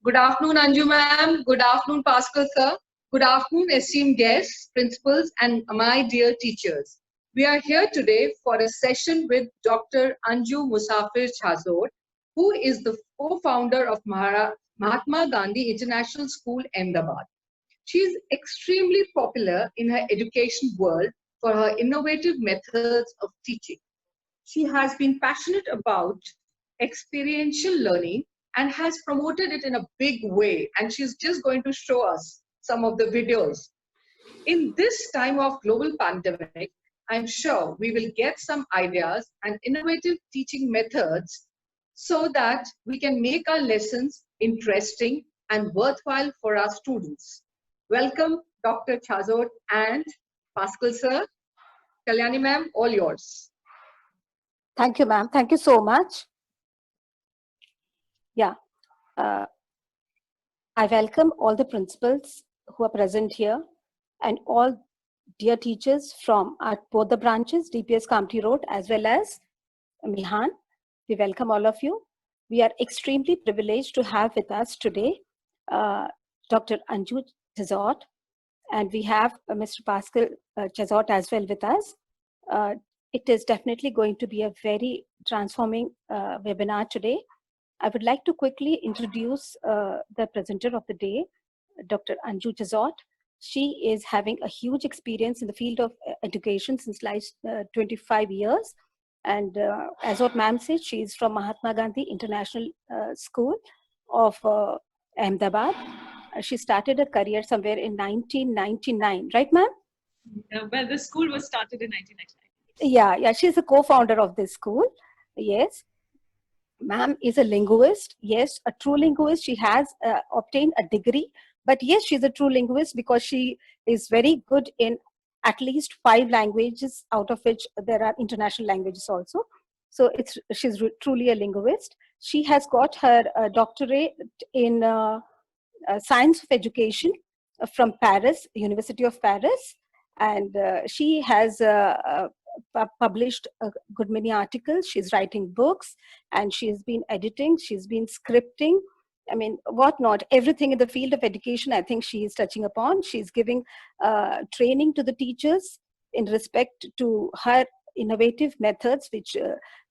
Good afternoon, Anju ma'am. Good afternoon, Pascal sir. Good afternoon, esteemed guests, principals, and my dear teachers. We are here today for a session with Dr. Anju Musafir Chazot, who is the co-founder of Mahatma Gandhi International School, Ahmedabad. She is extremely popular in her education world for her innovative methods of teaching. She has been passionate about experiential learning and has promoted it in a big way. And she's just going to show us some of the videos. In this time of global pandemic, I'm sure we will get some ideas and innovative teaching methods so that we can make our lessons interesting and worthwhile for our students. Welcome, Dr. Chazot and Pascal sir. Kalyani ma'am, all yours. Thank you, ma'am. Thank you so much. Yeah, I welcome all the principals who are present here and all dear teachers from both the branches, DPS Kamptee Road as well as Mihan. We welcome all of you. We are extremely privileged to have with us today Dr. Anju Chazot, and we have Mr. Pascal Chazot as well with us. It is definitely going to be a very transforming webinar today. I would like to quickly introduce the presenter of the day, Dr. Anju Chazot. She is having a huge experience in the field of education since last 25 years. And as what ma'am said, she is from Mahatma Gandhi International School of Ahmedabad. She started her career somewhere in 1999, right ma'am? Well, the school was started in 1999. Yeah, she's a co-founder of this school. Yes. Ma'am is a linguist. Yes, a true linguist. She has obtained a degree, but yes, she's a true linguist because she is very good in at least 5 languages, out of which there are international languages also. So she's truly a linguist. She has got her doctorate in science of education from Paris, University of Paris, and she has published a good many articles. She's writing books, and she's been editing, she's been scripting, I mean, whatnot, everything in the field of education, I think she is touching upon. She's giving training to the teachers in respect to her innovative methods, which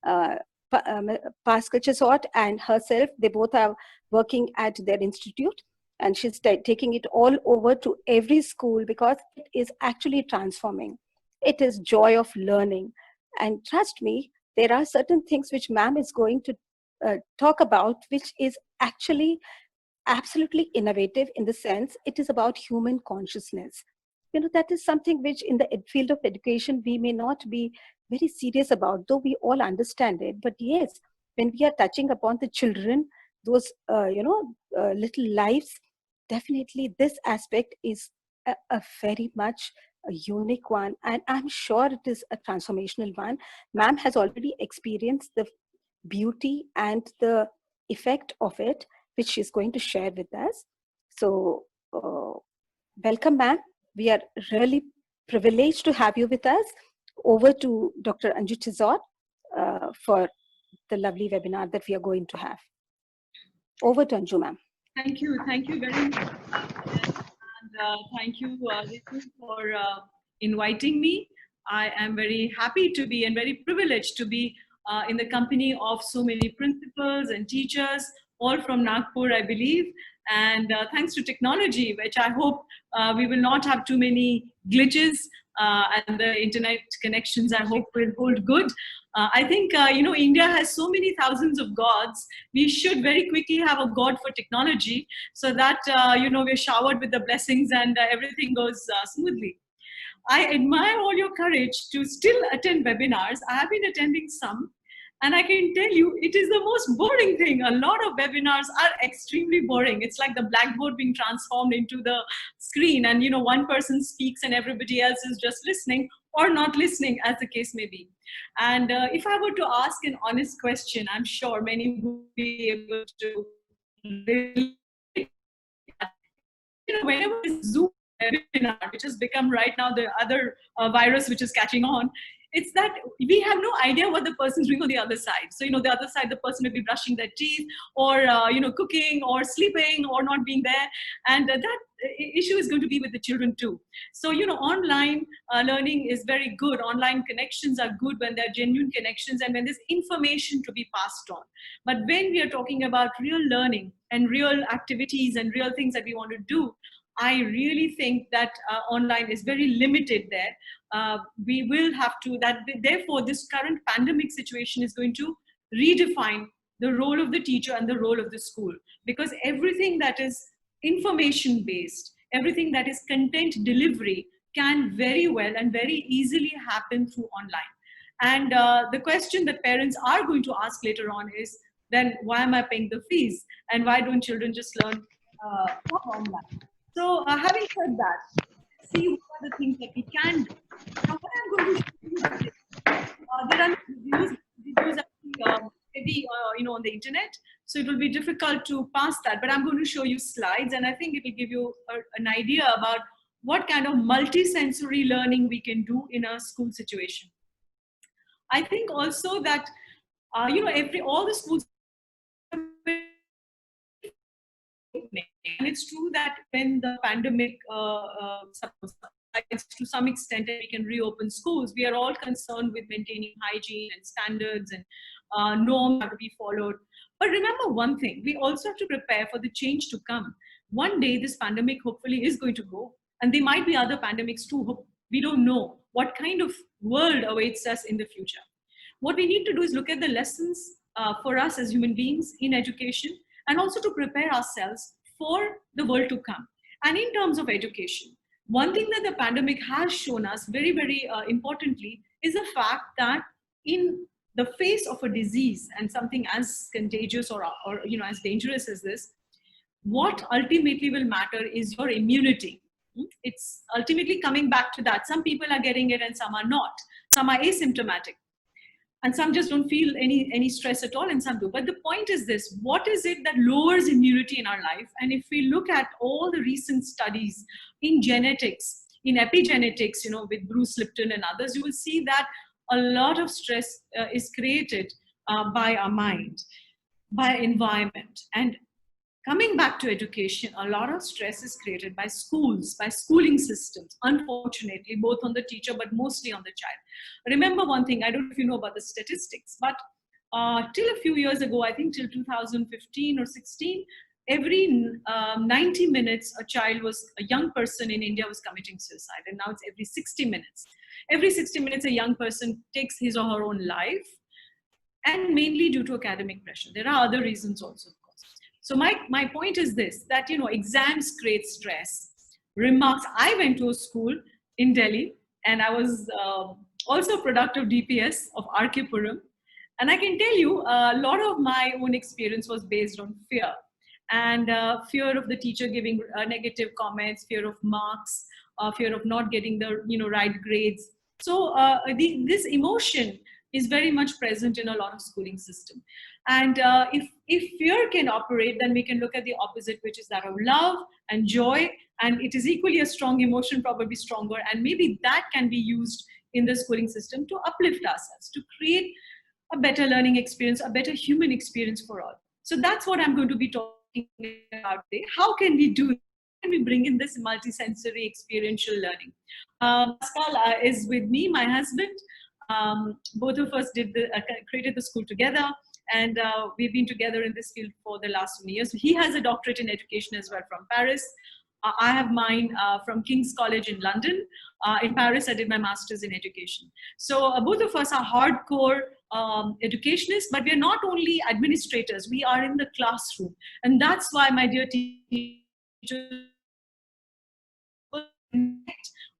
Pascal Chazot and herself, they both are working at their institute, and she's taking it all over to every school because it is actually transforming. It is joy of learning. And trust me, there are certain things which ma'am is going to talk about, which is actually absolutely innovative in the sense it is about human consciousness. You know, that is something which in the field of education we may not be very serious about, though we all understand it. But yes, when we are touching upon the children, those little lives, definitely this aspect is a very much a unique one, and I'm sure it is a transformational one. Ma'am has already experienced the beauty and the effect of it, which she's going to share with us. So welcome, ma'am. We are really privileged to have you with us. Over to Dr. Anju Chazot for the lovely webinar that we are going to have. Over to Anju, ma'am. Thank you very much. And thank you, Ritu, for inviting me. I am very happy to be and very privileged to be in the company of so many principals and teachers, all from Nagpur, I believe. And thanks to technology, which I hope we will not have too many glitches, and the internet connections, I hope, will hold good. I think, India has so many thousands of gods. We should very quickly have a god for technology so that, we're showered with the blessings and everything goes smoothly. I admire all your courage to still attend webinars. I have been attending some, and I can tell you, it is the most boring thing. A lot of webinars are extremely boring. It's like the blackboard being transformed into the screen, and one person speaks and everybody else is just listening or not listening, as the case may be. And if I were to ask an honest question, I'm sure many would be able to relate. Whenever Zoom webinar, which has become right now the other virus which is catching on, it's that we have no idea what the person's doing on the other side. So, you know, the other side, the person may be brushing their teeth or, you know, cooking or sleeping or not being there. And that issue is going to be with the children too. So, you know, online learning is very good. Online connections are good when they're genuine connections and when there's information to be passed on. But when we are talking about real learning and real activities and real things that we want to do, I really think that online is very limited there. We will have to, therefore this current pandemic situation is going to redefine the role of the teacher and the role of the school, because everything that is information based, everything that is content delivery can very well and very easily happen through online. And the question that parents are going to ask later on is, then why am I paying the fees? And why don't children just learn online? So having said that, see what are the things that we can do. Now what I'm going to show you is, there are reviews maybe you know, on the internet, so it will be difficult to pass that, but I'm going to show you slides, and I think it will give you an idea about what kind of multi-sensory learning we can do in a school situation. I think also that you know, all the schools, and it's true that when the pandemic to some extent we can reopen schools, we are all concerned with maintaining hygiene and standards and norms have to be followed. But remember one thing, we also have to prepare for the change to come. One day this pandemic hopefully is going to go, and there might be other pandemics too. We don't know what kind of world awaits us in the future. What we need to do is look at the lessons for us as human beings in education, and also to prepare ourselves for the world to come. And in terms of education, one thing that the pandemic has shown us very, very importantly is the fact that in the face of a disease and something as contagious or you know, as dangerous as this, what ultimately will matter is your immunity. It's ultimately coming back to that. Some people are getting it and some are not. Some are asymptomatic. And some just don't feel any stress at all, and some do. But the point is this, what is it that lowers immunity in our life? And if we look at all the recent studies in genetics, in epigenetics, you know, with Bruce Lipton and others, you will see that a lot of stress is created by our mind, by environment. And coming back to education, a lot of stress is created by schools, by schooling systems, unfortunately, both on the teacher, but mostly on the child. Remember one thing, I don't know if you know about the statistics, but till a few years ago, I think till 2015 or 16, every 90 minutes, a young person in India was committing suicide. And now it's every 60 minutes. Every 60 minutes, a young person takes his or her own life, and mainly due to academic pressure. There are other reasons also. So my point is this, that, you know, exams create stress. Remarks, I went to a school in Delhi, and I was also a product of DPS of RK Puram. And I can tell you, a lot of my own experience was based on fear. And fear of the teacher giving negative comments, fear of marks, fear of not getting the, you know, right grades. So this emotion is very much present in a lot of schooling system. And if fear can operate, then we can look at the opposite, which is that of love and joy. And it is equally a strong emotion, probably stronger. And maybe that can be used in the schooling system to uplift ourselves, to create a better learning experience, a better human experience for all. So that's what I'm going to be talking about today. How can we do it? How can we bring in this multisensory experiential learning? Pascal is with me, my husband. Both of us created the school together, and we've been together in this field for the last many years. He has a doctorate in education as well from Paris. I have mine from King's College in London. In Paris, I did my master's in education. So both of us are hardcore educationists, but we are not only administrators, we are in the classroom. And that's why, my dear teachers,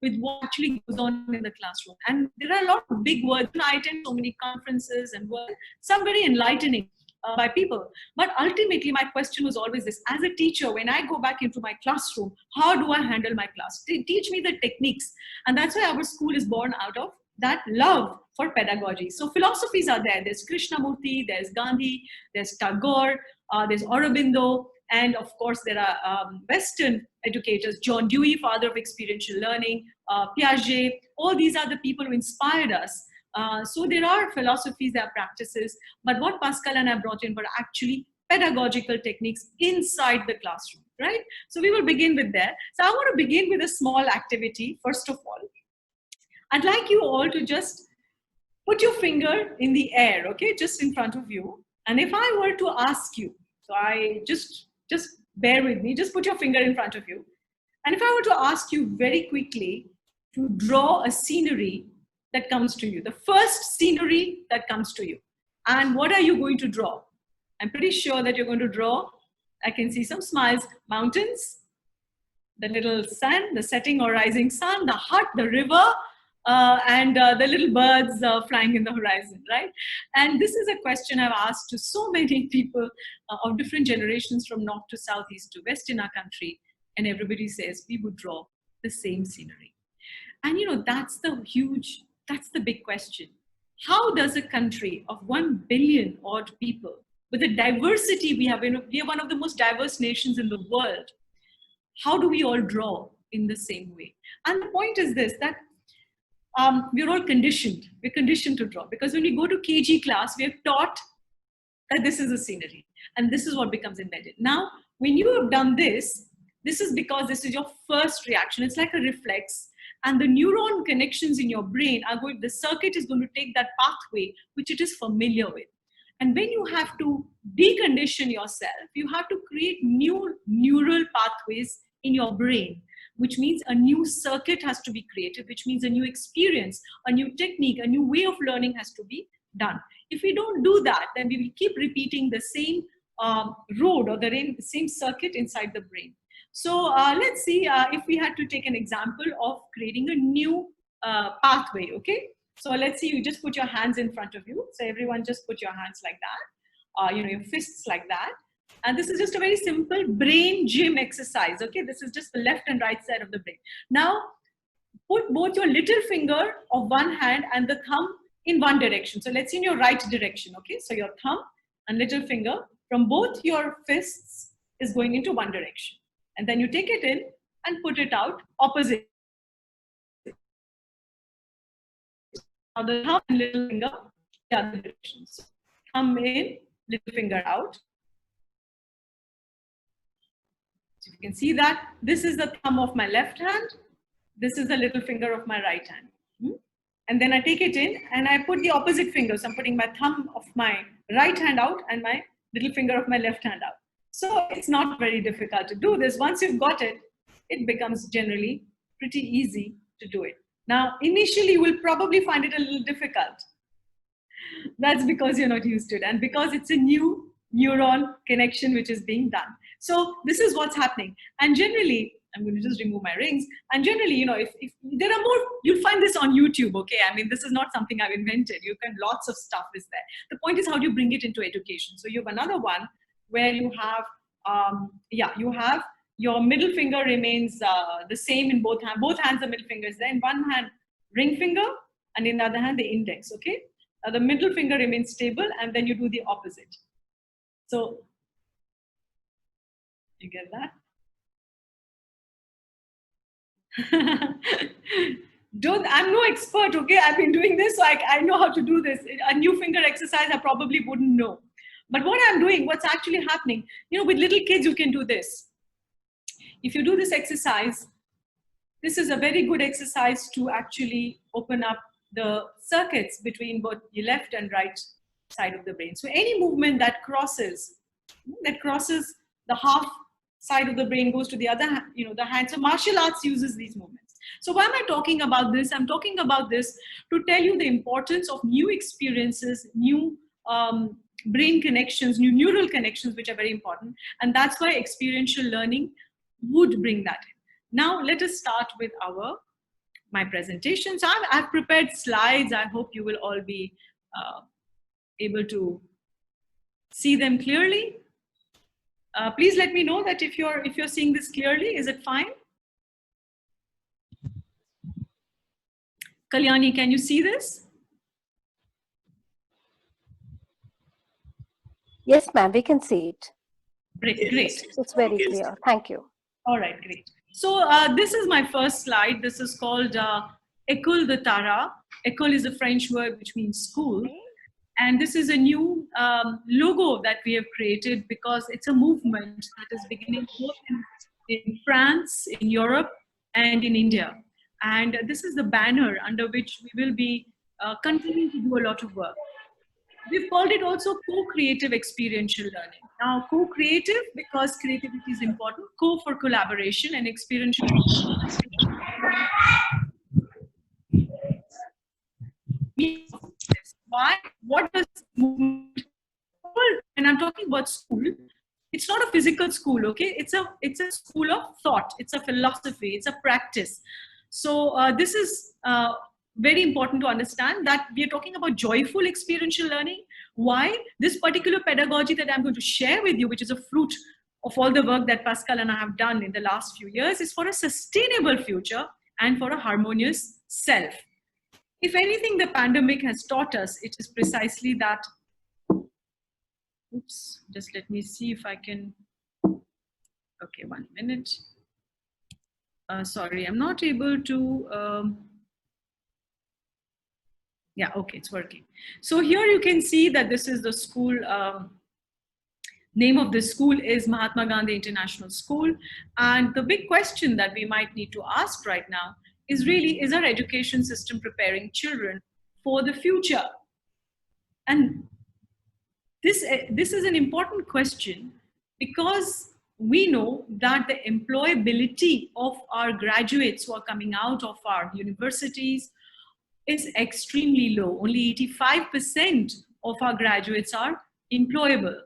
with what actually goes on in the classroom. And there are a lot of big words. I attend so many conferences and words, some very enlightening by people. But ultimately, my question was always this: as a teacher, when I go back into my classroom, how do I handle my class? They teach me the techniques. And that's why our school is born out of that love for pedagogy. So philosophies are there. There's Krishnamurti, there's Gandhi, there's Tagore, there's Aurobindo, and of course there are Western educators, John Dewey, father of experiential learning, Piaget. All these are the people who inspired us So there are philosophies, there are practices, but what Pascal and I brought in were actually pedagogical techniques inside the classroom, right? So we will begin with that. So I want to begin with a small activity. First of all, I'd like you all to just put your finger in the air, okay, just in front of you. And if I were to ask you, so I just bear with me, just put your finger in front of you. And if I were to ask you very quickly to draw a scenery that comes to you, the first scenery that comes to you, and what are you going to draw? I'm pretty sure that you're going to draw, I can see some smiles, mountains, the little sun, the setting or rising sun, the hut, the river, and the little birds flying in the horizon, right? And this is a question I've asked to so many people of different generations from north to south, east to west in our country. And everybody says we would draw the same scenery. And you know, that's the big question. How does a country of 1 billion odd people, with the diversity we have, we are one of the most diverse nations in the world, how do we all draw in the same way? And the point is this, that we're all conditioned. We're conditioned to draw, because when we go to KG class, we are taught that this is a scenery and this is what becomes embedded. Now, when you have done this is because this is your first reaction. It's like a reflex, and the neuron connections in your brain are going, the circuit is going to take that pathway which it is familiar with. And when you have to decondition yourself, you have to create new neural pathways in your brain, which means a new circuit has to be created, which means a new experience, a new technique, a new way of learning has to be done. If we don't do that, then we will keep repeating the same road or the same circuit inside the brain. So let's see if we had to take an example of creating a new pathway, okay? So let's see, you just put your hands in front of you. So everyone just put your hands like that, your fists like that. And this is just a very simple brain gym exercise, okay? This is just the left and right side of the brain. Now, put both your little finger of one hand and the thumb in one direction. So let's see in your right direction, okay? So your thumb and little finger from both your fists is going into one direction. And then you take it in and put it out opposite. Now the thumb and little finger, the other direction. So thumb in, little finger out. So you can see that this is the thumb of my left hand. This is the little finger of my right hand. And then I take it in and I put the opposite finger. So I'm putting my thumb of my right hand out and my little finger of my left hand out. So it's not very difficult to do this. Once you've got it, it becomes generally pretty easy to do it. Now, initially, you will probably find it a little difficult. That's because you're not used to it and because it's a new neuron connection which is being done. So this is what's happening. And generally, I'm going to just remove my rings. And generally, you know, if there are more, you'll find this on YouTube, okay? I mean, this is not something I've invented. You can, lots of stuff is there. The point is, how do you bring it into education? So you have another one where you have, you have your middle finger remains the same in both hands. Both hands, the middle finger is there. In one hand, ring finger, and in the other hand, the index, okay? The middle finger remains stable, and then you do the opposite. So, you get that? I'm no expert, okay? I've been doing this, so I know how to do this. A new finger exercise, I probably wouldn't know. But what I'm doing, what's actually happening, you know, with little kids, you can do this. If you do this exercise, this is a very good exercise to actually open up the circuits between both the left and right side of the brain. So any movement that crosses the half side of the brain goes to the other, you know, the hand. So martial arts uses these movements. So why am I talking about this? I'm talking about this to tell you the importance of new experiences, new brain connections, new neural connections, which are very important. And that's why experiential learning would bring that in. Now, let us start with my presentation. So I've prepared slides. I hope you will all be able to see them clearly. Please let me know that if you're seeing this clearly, is it fine? Kalyani, can you see this? Yes, ma'am, we can see it. Great. It's very clear. Thank you. All right, great. So this is my first slide. This is called École de Tara. École is a French word which means school. And this is a new logo that we have created because it's a movement that is beginning both in France, in Europe, and in India. And this is the banner under which we will be continuing to do a lot of work. We've called it also co-creative experiential learning. Now, co-creative because creativity is important, co for collaboration, and experiential. Why? What does movement? And I'm talking about school. It's not a physical school, okay? It's a school of thought. It's a philosophy. It's a practice. So this is very important to understand that we are talking about joyful experiential learning. Why? This particular pedagogy that I'm going to share with you, which is a fruit of all the work that Pascal and I have done in the last few years, is for a sustainable future and for a harmonious self. If anything the pandemic has taught us, it is precisely that. Oops, just let me see if I can. Okay, 1 minute. Sorry, I'm not able to. Yeah, okay, it's working. So here you can see that this is the school. Name of the school is Mahatma Gandhi International School. And the big question that we might need to ask right now is really, is our education system preparing children for the future? And this is an important question because we know that the employability of our graduates who are coming out of our universities is extremely low. Only 85% of our graduates are employable.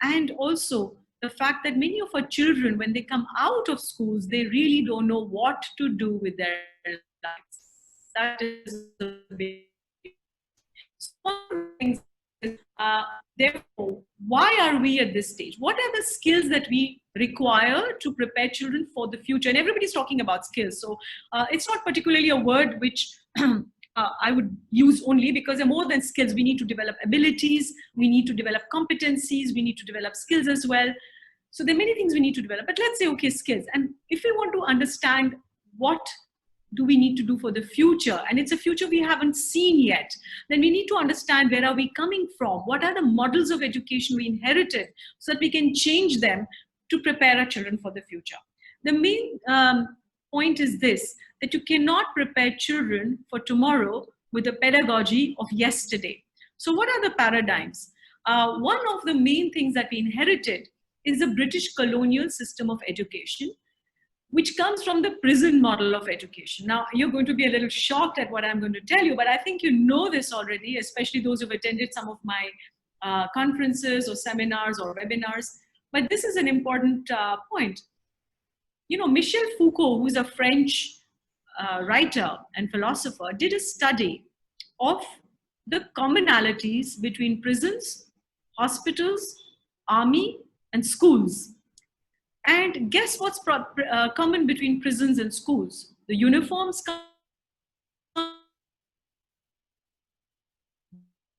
And also the fact that many of our children, when they come out of schools, they really don't know what to do with their lives. That is a big thing. Therefore, why are we at this stage? What are the skills that we require to prepare children for the future? And everybody's talking about skills. So it's not particularly a word which I would use only because they're more than skills. We need to develop abilities. We need to develop competencies. We need to develop skills as well. So there are many things we need to develop. But let's say, okay, skills. And if we want to understand what do we need to do for the future, and it's a future we haven't seen yet, then we need to understand where are we coming from, what are the models of education we inherited so that we can change them to prepare our children for the future. The main point is this, that you cannot prepare children for tomorrow with the pedagogy of yesterday. So what are the paradigms? One of the main things that we inherited is the British colonial system of education, which comes from the prison model of education. Now, you're going to be a little shocked at what I'm going to tell you, but I think you know this already, especially those who've attended some of my conferences or seminars or webinars. But this is an important point. You know, Michel Foucault, who's a French writer and philosopher, did a study of the commonalities between prisons, hospitals, army, and schools. And guess what's common between prisons and schools? The uniforms,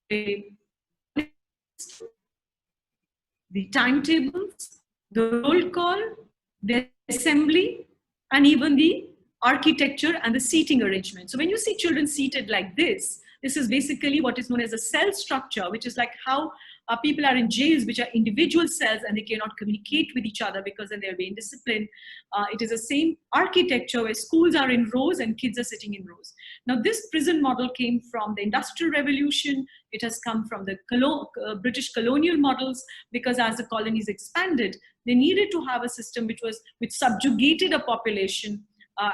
the timetables, the roll call, the assembly, and even the architecture and the seating arrangement. So when you see children seated like this is basically what is known as a cell structure, which is like how people are in jails, which are individual cells, and they cannot communicate with each other because then they'll be indisciplined. It is the same architecture where schools are in rows and kids are sitting in rows. Now, this prison model came from the Industrial Revolution. It has come from the British colonial models, because as the colonies expanded, they needed to have a system which subjugated a population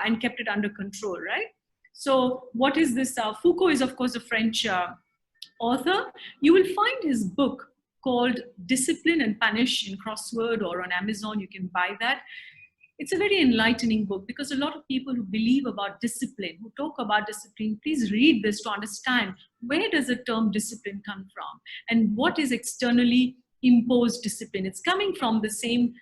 and kept it under control, right? So what is this? Foucault is, of course, a French author. You will find his book called Discipline and Punish in Crossword, or on Amazon, you can buy that. It's a very enlightening book because a lot of people who believe about discipline, who talk about discipline, please read this to understand where does the term discipline come from and what is externally imposed discipline. It's coming from the same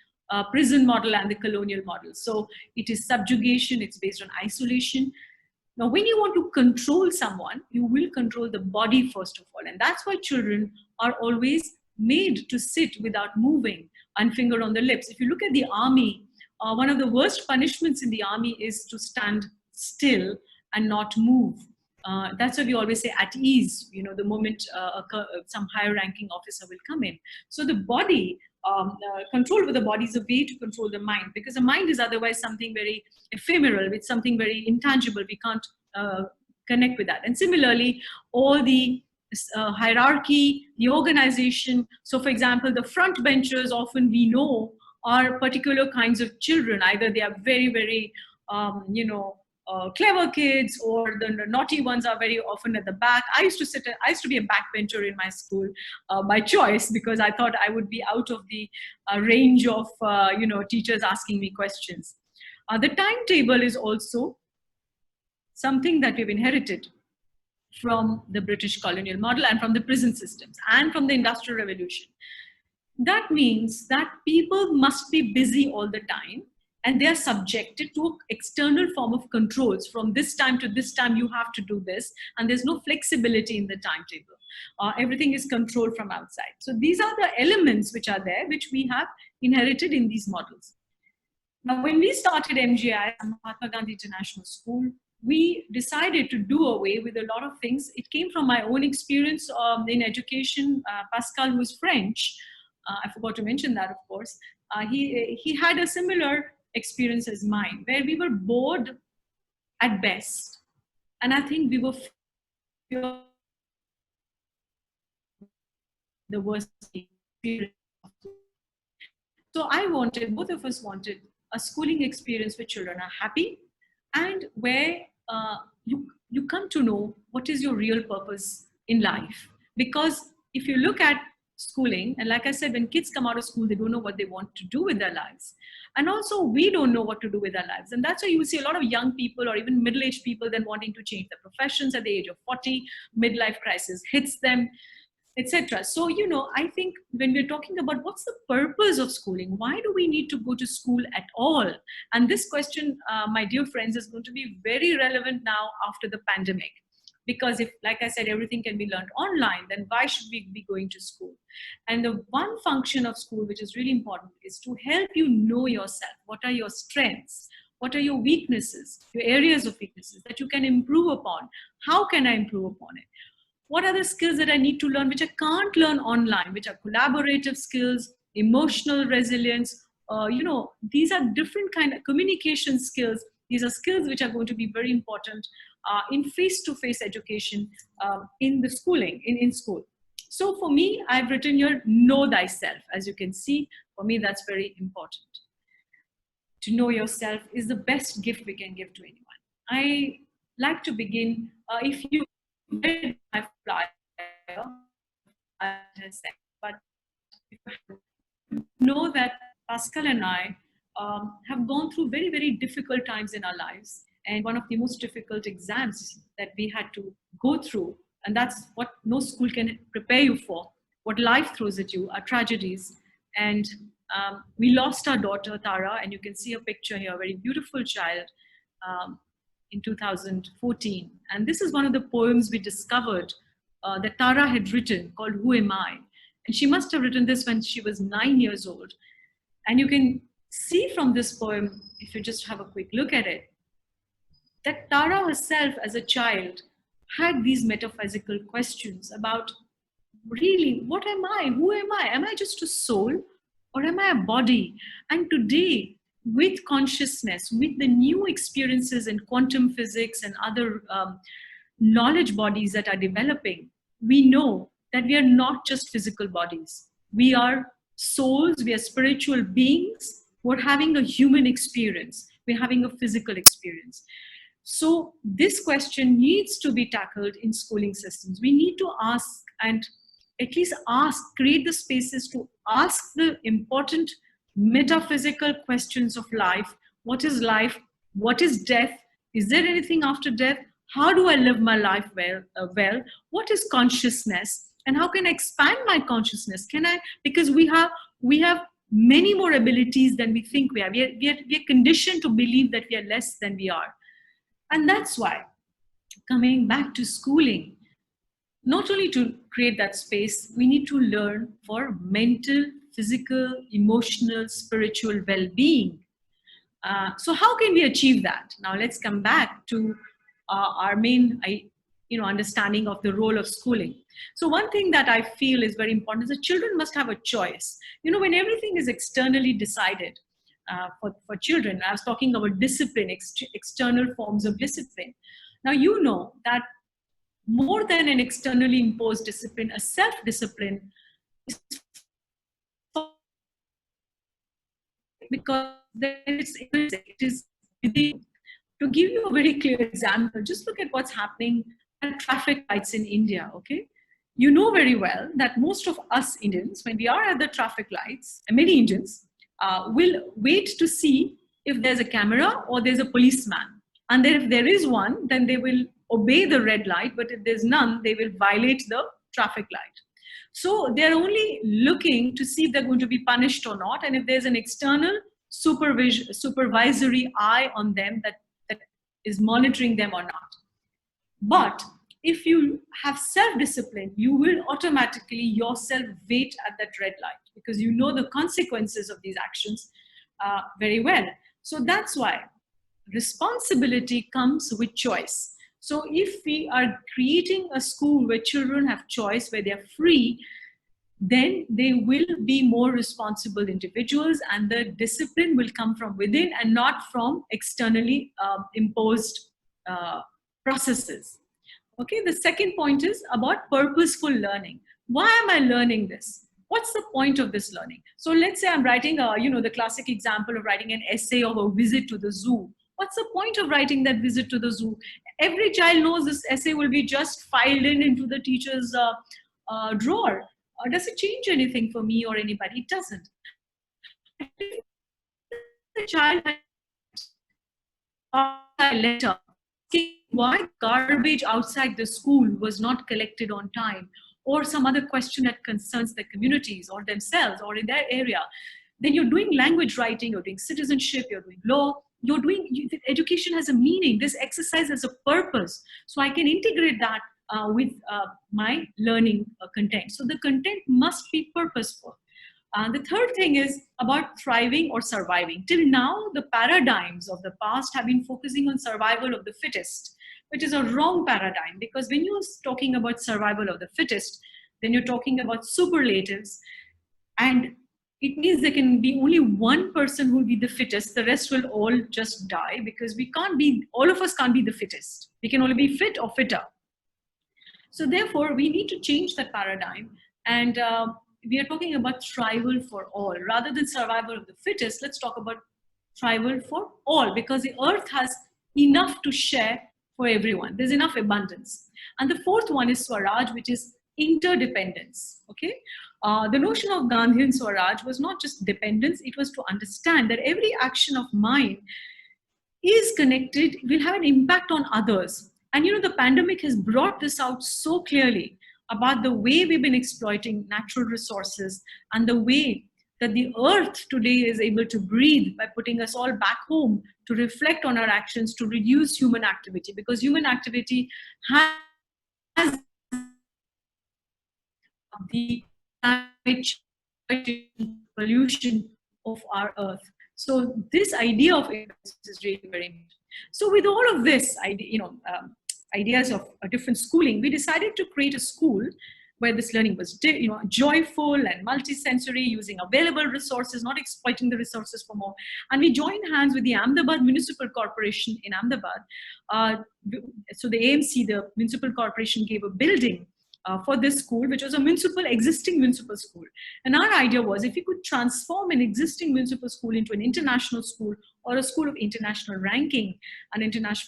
prison model and the colonial model. So it is subjugation, it's based on isolation. Now, when you want to control someone, you will control the body first of all. And that's why children are always made to sit without moving and finger on the lips. If you look at the army, one of the worst punishments in the army is to stand still and not move. That's why we always say at ease, the moment some higher ranking officer will come in. So the body, control over the body is a way to control the mind, because the mind is otherwise something very ephemeral, it's something very intangible. We can't connect with that. And similarly, all the hierarchy, the organization. So for example, the front benchers often we know are particular kinds of children. Either they are very, very, clever kids, or the naughty ones are very often at the back. I used to be a backbencher in my school by choice, because I thought I would be out of the range of, teachers asking me questions. The timetable is also something that we've inherited from the British colonial model and from the prison systems and from the Industrial Revolution. That means that people must be busy all the time, and they are subjected to external form of controls. From this time to this time, you have to do this, and there's no flexibility in the timetable. Everything is controlled from outside. So these are the elements which are there, which we have inherited in these models. Now, when we started MGI, Mahatma Gandhi International School, we decided to do away with a lot of things. It came from my own experience in education. Pascal, who is French, I forgot to mention that, of course, he had a similar experience as mine, where we were bored at best. And I think we were the worst experience. So both of us wanted a schooling experience where children are happy, and where you come to know what is your real purpose in life. Because if you look at schooling, and like I said, when kids come out of school, they don't know what they want to do with their lives. And also, we don't know what to do with our lives. And that's why you see a lot of young people, or even middle-aged people, then wanting to change their professions at the age of 40, midlife crisis hits them, etc. So, I think when we're talking about what's the purpose of schooling, why do we need to go to school at all? And this question, my dear friends, is going to be very relevant now after the pandemic. Because if, like I said, everything can be learned online, then why should we be going to school? And the one function of school, which is really important, is to help you know yourself. What are your strengths? What are your weaknesses, your areas of weaknesses that you can improve upon? How can I improve upon it? What are the skills that I need to learn, which I can't learn online, which are collaborative skills, emotional resilience? These are different kind of communication skills. These are skills which are going to be very important in face-to-face education in the schooling, in school. So for me, I've written here, know thyself. As you can see, for me, that's very important. To know yourself is the best gift we can give to anyone. I like to begin, if you read my flyer, but know that Pascal and I have gone through very, very difficult times in our lives. And one of the most difficult exams that we had to go through, and that's what no school can prepare you for, what life throws at you, are tragedies. And we lost our daughter, Tara, and you can see a picture here, a very beautiful child, in 2014. And this is one of the poems we discovered that Tara had written, called Who Am I? And she must have written this when she was 9 years old. And you can see from this poem, if you just have a quick look at it, that Tara herself as a child had these metaphysical questions about, really, what am I? Who am I? Am I just a soul, or am I a body? And today, with consciousness, with the new experiences in quantum physics and other knowledge bodies that are developing, we know that we are not just physical bodies. We are souls, we are spiritual beings who are having a human experience. We're having a physical experience. So this question needs to be tackled in schooling systems. We need to ask, and at least create the spaces to ask the important metaphysical questions of life. What is life? What is death? Is there anything after death? How do I live my life well? What is consciousness? And how can I expand my consciousness? Because we have many more abilities than we think we have. We are conditioned to believe that we are less than we are. And that's why, coming back to schooling, not only to create that space, we need to learn for mental, physical, emotional, spiritual well-being. So how can we achieve that? Now let's come back to our main understanding of the role of schooling. So one thing that I feel is very important is that children must have a choice. When everything is externally decided for children, I was talking about discipline, external forms of discipline. Now, that more than an externally imposed discipline, a self-discipline is, because it is within. To give you a very clear example, just look at what's happening at traffic lights in India, okay? You know very well that most of us Indians, when we are at the traffic lights, many Indians will wait to see if there's a camera or there's a policeman. And then if there is one, then they will obey the red light, but if there's none, they will violate the traffic light. So they're only looking to see if they're going to be punished or not, and if there's an external supervisory eye on them that is monitoring them or not. But if you have self-discipline, you will automatically yourself wait at that red light, because you know the consequences of these actions very well. So that's why responsibility comes with choice. So if we are creating a school where children have choice, where they're free, then they will be more responsible individuals, and the discipline will come from within and not from externally imposed processes. Okay, the second point is about purposeful learning. Why am I learning this? What's the point of this learning? So let's say I'm writing the classic example of writing an essay of a visit to the zoo. What's the point of writing that visit to the zoo? Every child knows this essay will be just filed into the teacher's drawer. Does it change anything for me or anybody? It doesn't. The child had a letter asking why garbage outside the school was not collected on time, or some other question that concerns their communities or themselves or in their area. Then you're doing language writing, you're doing citizenship, you're doing law, education has a meaning. This exercise has a purpose. So I can integrate that with my learning content. So the content must be purposeful. The third thing is about thriving or surviving. Till now, the paradigms of the past have been focusing on survival of the fittest, which is a wrong paradigm, because when you're talking about survival of the fittest, then you're talking about superlatives, and it means there can be only one person who will be the fittest. The rest will all just die, because all of us can't be the fittest. We can only be fit or fitter. So therefore, we need to change that paradigm, and we are talking about thrival for all. Rather than survival of the fittest, let's talk about thrival for all, because the earth has enough to share for everyone. There's enough abundance. And the fourth one is Swaraj, which is interdependence. Okay, the notion of Gandhian Swaraj was not just dependence, it was to understand that every action of mine is connected, will have an impact on others. And the pandemic has brought this out so clearly about the way we've been exploiting natural resources, and the way that the earth today is able to breathe by putting us all back home to reflect on our actions, to reduce human activity, because human activity has the pollution of our earth. So this idea of independence is really very important. So with all of this, ideas of a different schooling, we decided to create a school where this learning was joyful and multisensory, using available resources, not exploiting the resources for more. And we joined hands with the Ahmedabad Municipal Corporation in Ahmedabad. So the AMC, the municipal corporation, gave a building for this school, which was a existing municipal school. And our idea was, if we could transform an existing municipal school into an international school, or a school of international ranking,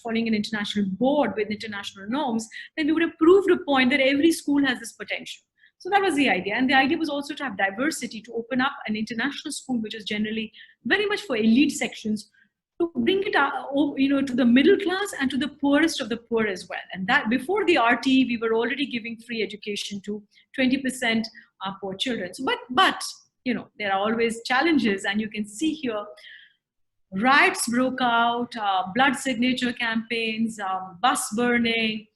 following an international board with international norms, then we would have proved a point that every school has this potential. So that was the idea. And the idea was also to have diversity, to open up an international school, which is generally very much for elite sections, to bring it out, to the middle class and to the poorest of the poor as well. And that before the RTE, we were already giving free education to 20% poor children. So, but there are always challenges, and you can see here, riots broke out, blood signature campaigns, bus burning,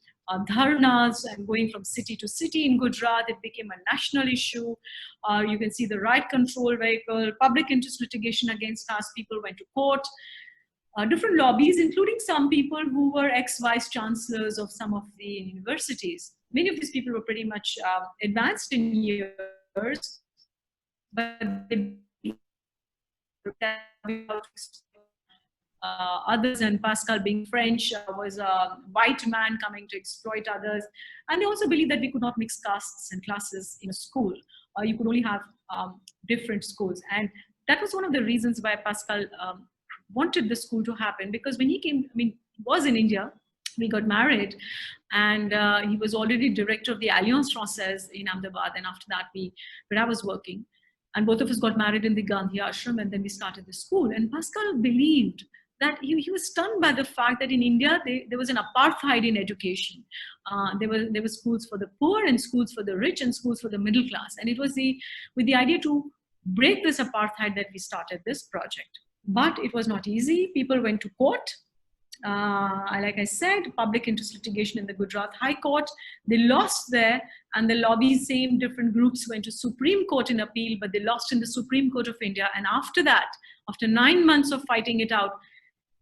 dharnas, and going from city to city in Gujarat. It became a national issue. You can see the riot control vehicle, public interest litigation against us. People went to court. different lobbies, including some people who were ex-vice chancellors of some of the universities. Many of these people were pretty much advanced in years, but they others, and Pascal being French was a white man coming to exploit others. And they also believed that we could not mix castes and classes in a school. You could only have different schools. And that was one of the reasons why Pascal wanted the school to happen, because when he came, I mean, he was in India, we got married, and he was already director of the Alliance Française in Ahmedabad. And after that, where I was working, and both of us got married in the Gandhi ashram, and then we started the school. And Pascal believed that he was stunned by the fact that in India, there was an apartheid in education. There were schools for the poor and schools for the rich and schools for the middle class. And it was with the idea to break this apartheid that we started this project. But it was not easy. People went to court. Like I said, public interest litigation in the Gujarat High Court. They lost there, and the lobbies, same different groups, went to Supreme Court in appeal, but they lost in the Supreme Court of India. And after that, after 9 months of fighting it out,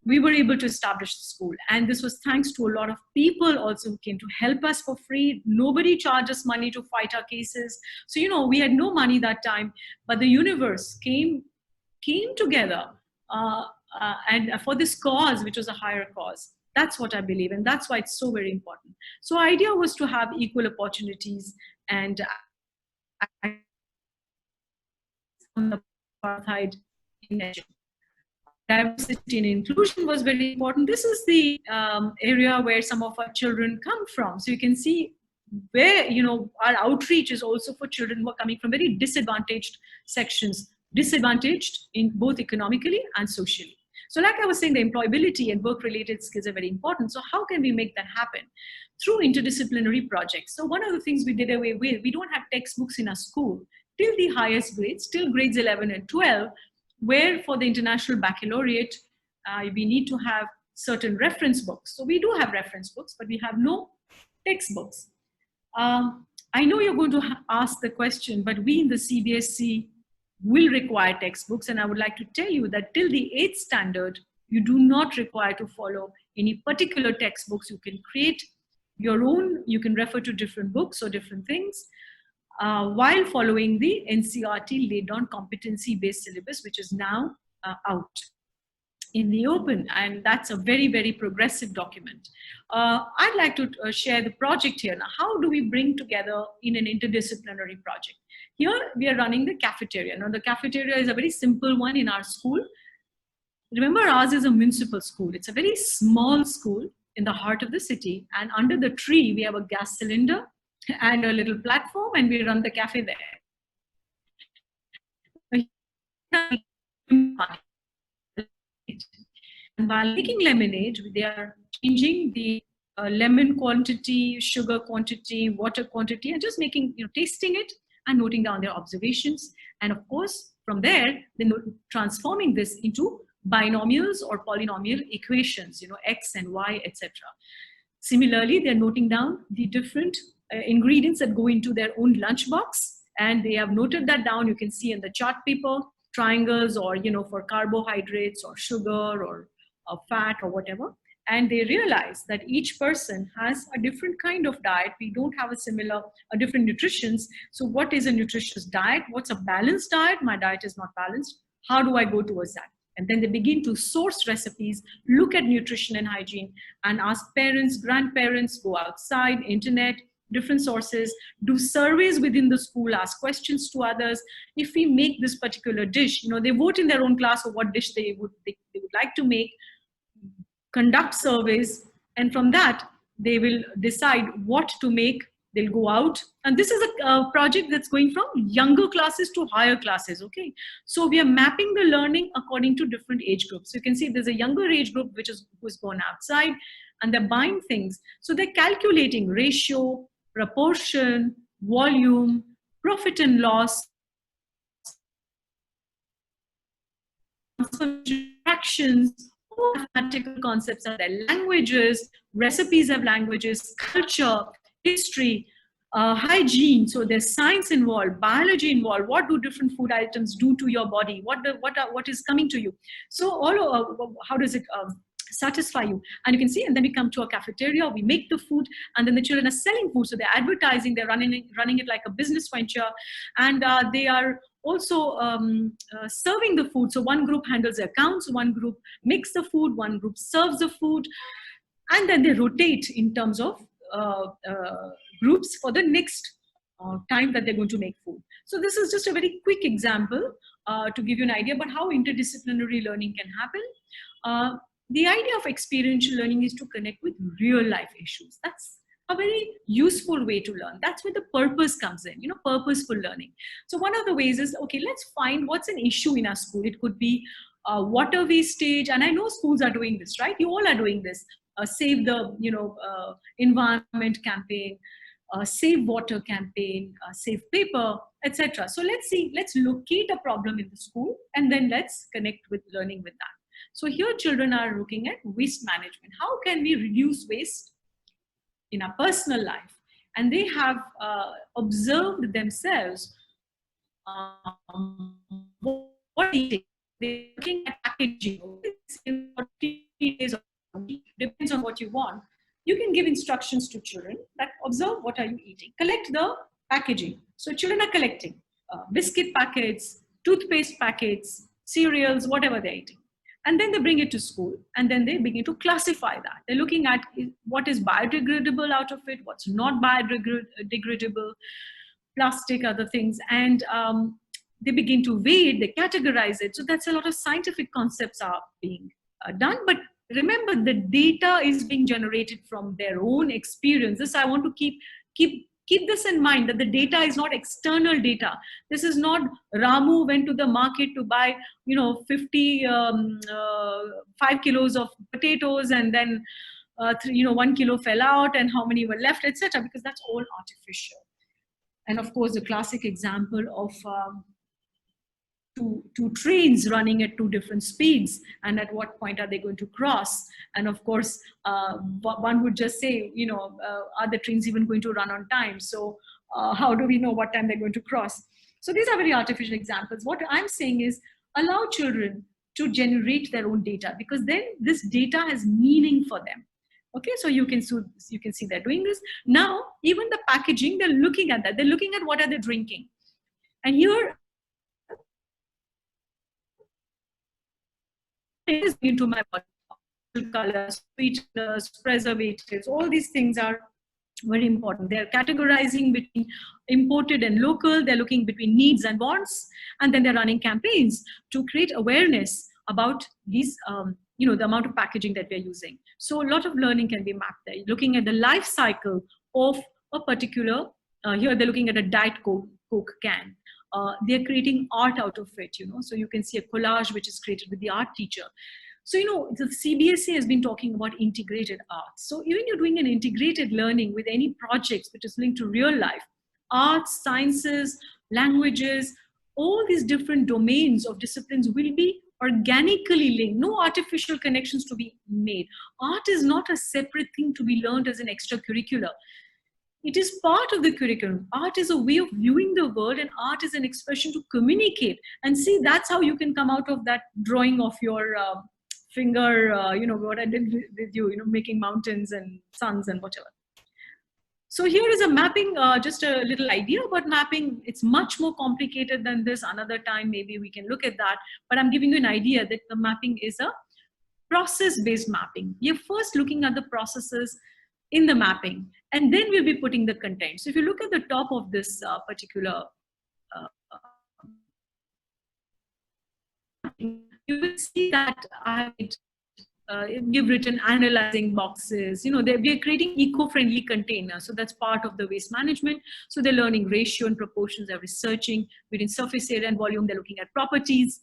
we were able to establish the school. And this was thanks to a lot of people also who came to help us for free. Nobody charged us money to fight our cases. So, you know, we had no money that time, but the universe came together and for this cause, which was a higher cause. That's what I believe, and that's why it's so very important. So idea was to have equal opportunities, and apartheid in education. Diversity and inclusion was very important. This is the area where some of our children come from. So you can see where, you know, our outreach is also for children who are coming from very disadvantaged sections, disadvantaged in both economically and socially. So like I was saying, the employability and work-related skills are very important. So how can we make that happen? Through interdisciplinary projects. So one of the things we did away with, we don't have textbooks in our school till the highest grades, till grades 11 and 12, where for the International Baccalaureate, we need to have certain reference books. So we do have reference books, but we have no textbooks. I know you're going to ask the question, but we in the CBSE will require textbooks. And I would like to tell you that till the 8th standard, you do not require to follow any particular textbooks. You can create your own, you can refer to different books or different things while following the NCERT laid down competency-based syllabus, which is now out in the open. And that's a very, very progressive document. I'd like to share the project here. Now, how do we bring together in an interdisciplinary project? Here we are running the cafeteria. Now the cafeteria is a very simple one in our school. Remember, ours is a municipal school. It's a very small school in the heart of the city. And under the tree, we have a gas cylinder and a little platform, and we run the cafe there. And while making lemonade, they are changing the lemon quantity, sugar quantity, water quantity, and just making, you know, tasting it and noting down their observations. And of course, from there, they're transforming this into binomials or polynomial equations, you know, x and y, etc. Similarly, they're noting down the different ingredients that go into their own lunchbox, and they have noted that down. You can see in the chart paper, triangles, or, you know, for carbohydrates or sugar or fat or whatever. And they realize that each person has a different kind of diet. We don't have a different nutritions. So what is a nutritious diet? What's a balanced diet? My diet is not balanced. How do I go towards that? And then they begin to source recipes, look at nutrition and hygiene, and ask parents, grandparents, go outside, internet, different sources, do surveys within the school, ask questions to others. If we make this particular dish, you know, they vote in their own class of what dish they would like to make, conduct surveys, and from that, they will decide what to make. They'll go out. And this is a project that's going from younger classes to higher classes, okay? So we are mapping the learning according to different age groups. So you can see there's a younger age group who's gone outside, and they're buying things. So they're calculating ratio, proportion, volume, profit and loss, fractions, mathematical concepts are their languages, recipes have languages, culture, history, hygiene. So there's science involved, biology involved. What do different food items do to your body? What is coming to you? So how does it satisfy you? And you can see, and then we come to a cafeteria, we make the food, and then the children are selling food. So they're advertising, they're running it like a business venture, and they are also serving the food. So one group handles the accounts, one group makes the food, one group serves the food, and then they rotate in terms of groups for the next time that they're going to make food. So this is just a very quick example to give you an idea about how interdisciplinary learning can happen. The idea of experiential learning is to connect with real life issues. That's a very useful way to learn. That's where the purpose comes in, purposeful learning. So one of the ways is, okay, let's find what's an issue in our school. It could be water wastage, and I know schools are doing this, right? You all are doing this. Save the environment campaign, save water campaign, save paper, etc. So let's locate a problem in the school, and then let's connect with learning with that. So here children are looking at waste management. How can we reduce waste in our personal life? And they have observed themselves what they're looking at packaging. Depends on what you want. You can give instructions to children that observe what are you eating. Collect the packaging. So children are collecting biscuit packets, toothpaste packets, cereals, whatever they're eating. And then they bring it to school, and then they begin to classify that. They're looking at what is biodegradable out of it, what's not biodegradable, plastic, other things. And they begin to weigh it, they categorize it. So that's a lot of scientific concepts are being done. But remember, the data is being generated from their own experiences. I want to keep this in mind, that the data is not external data. This is not Ramu went to the market to buy 5 kilos of potatoes, and then 1 kilo fell out, and how many were left, etc., because that's all artificial. And of course, the classic example of two trains running at two different speeds, and at what point are they going to cross? And of course, one would just say, are the trains even going to run on time? So how do we know what time they're going to cross? So these are very artificial examples. What I'm saying is, allow children to generate their own data, because then this data has meaning for them. Okay, so you can see they're doing this. Now, even the packaging, they're looking at that. They're looking at what are they drinking. And here, is into my body, colors, sweeteners, preservatives, all these things are very important. They're categorizing between imported and local. They're looking between needs and wants, and then they're running campaigns to create awareness about these, the amount of packaging that we're using. So a lot of learning can be mapped there. Looking at the life cycle of a particular, here they're looking at a Diet Coke can. They're creating art out of it, so you can see a collage which is created with the art teacher. So, the CBSE has been talking about integrated art. So even you're doing an integrated learning with any projects which is linked to real life, arts, sciences, languages, all these different domains of disciplines will be organically linked, no artificial connections to be made. Art is not a separate thing to be learned as an extracurricular. It is part of the curriculum. Art is a way of viewing the world, and art is an expression to communicate. And see, that's how you can come out of that drawing of your finger, what I did with you, making mountains and suns and whatever. So here is a mapping, just a little idea about mapping. It's much more complicated than this. Another time, maybe we can look at that. But I'm giving you an idea that the mapping is a process-based mapping. You're first looking at the processes in the mapping, and then we'll be putting the content. So if you look at the top of this particular, you will see that we've written analyzing boxes. We're creating eco-friendly containers. So that's part of the waste management. So they're learning ratio and proportions. They're researching between surface area and volume. They're looking at properties.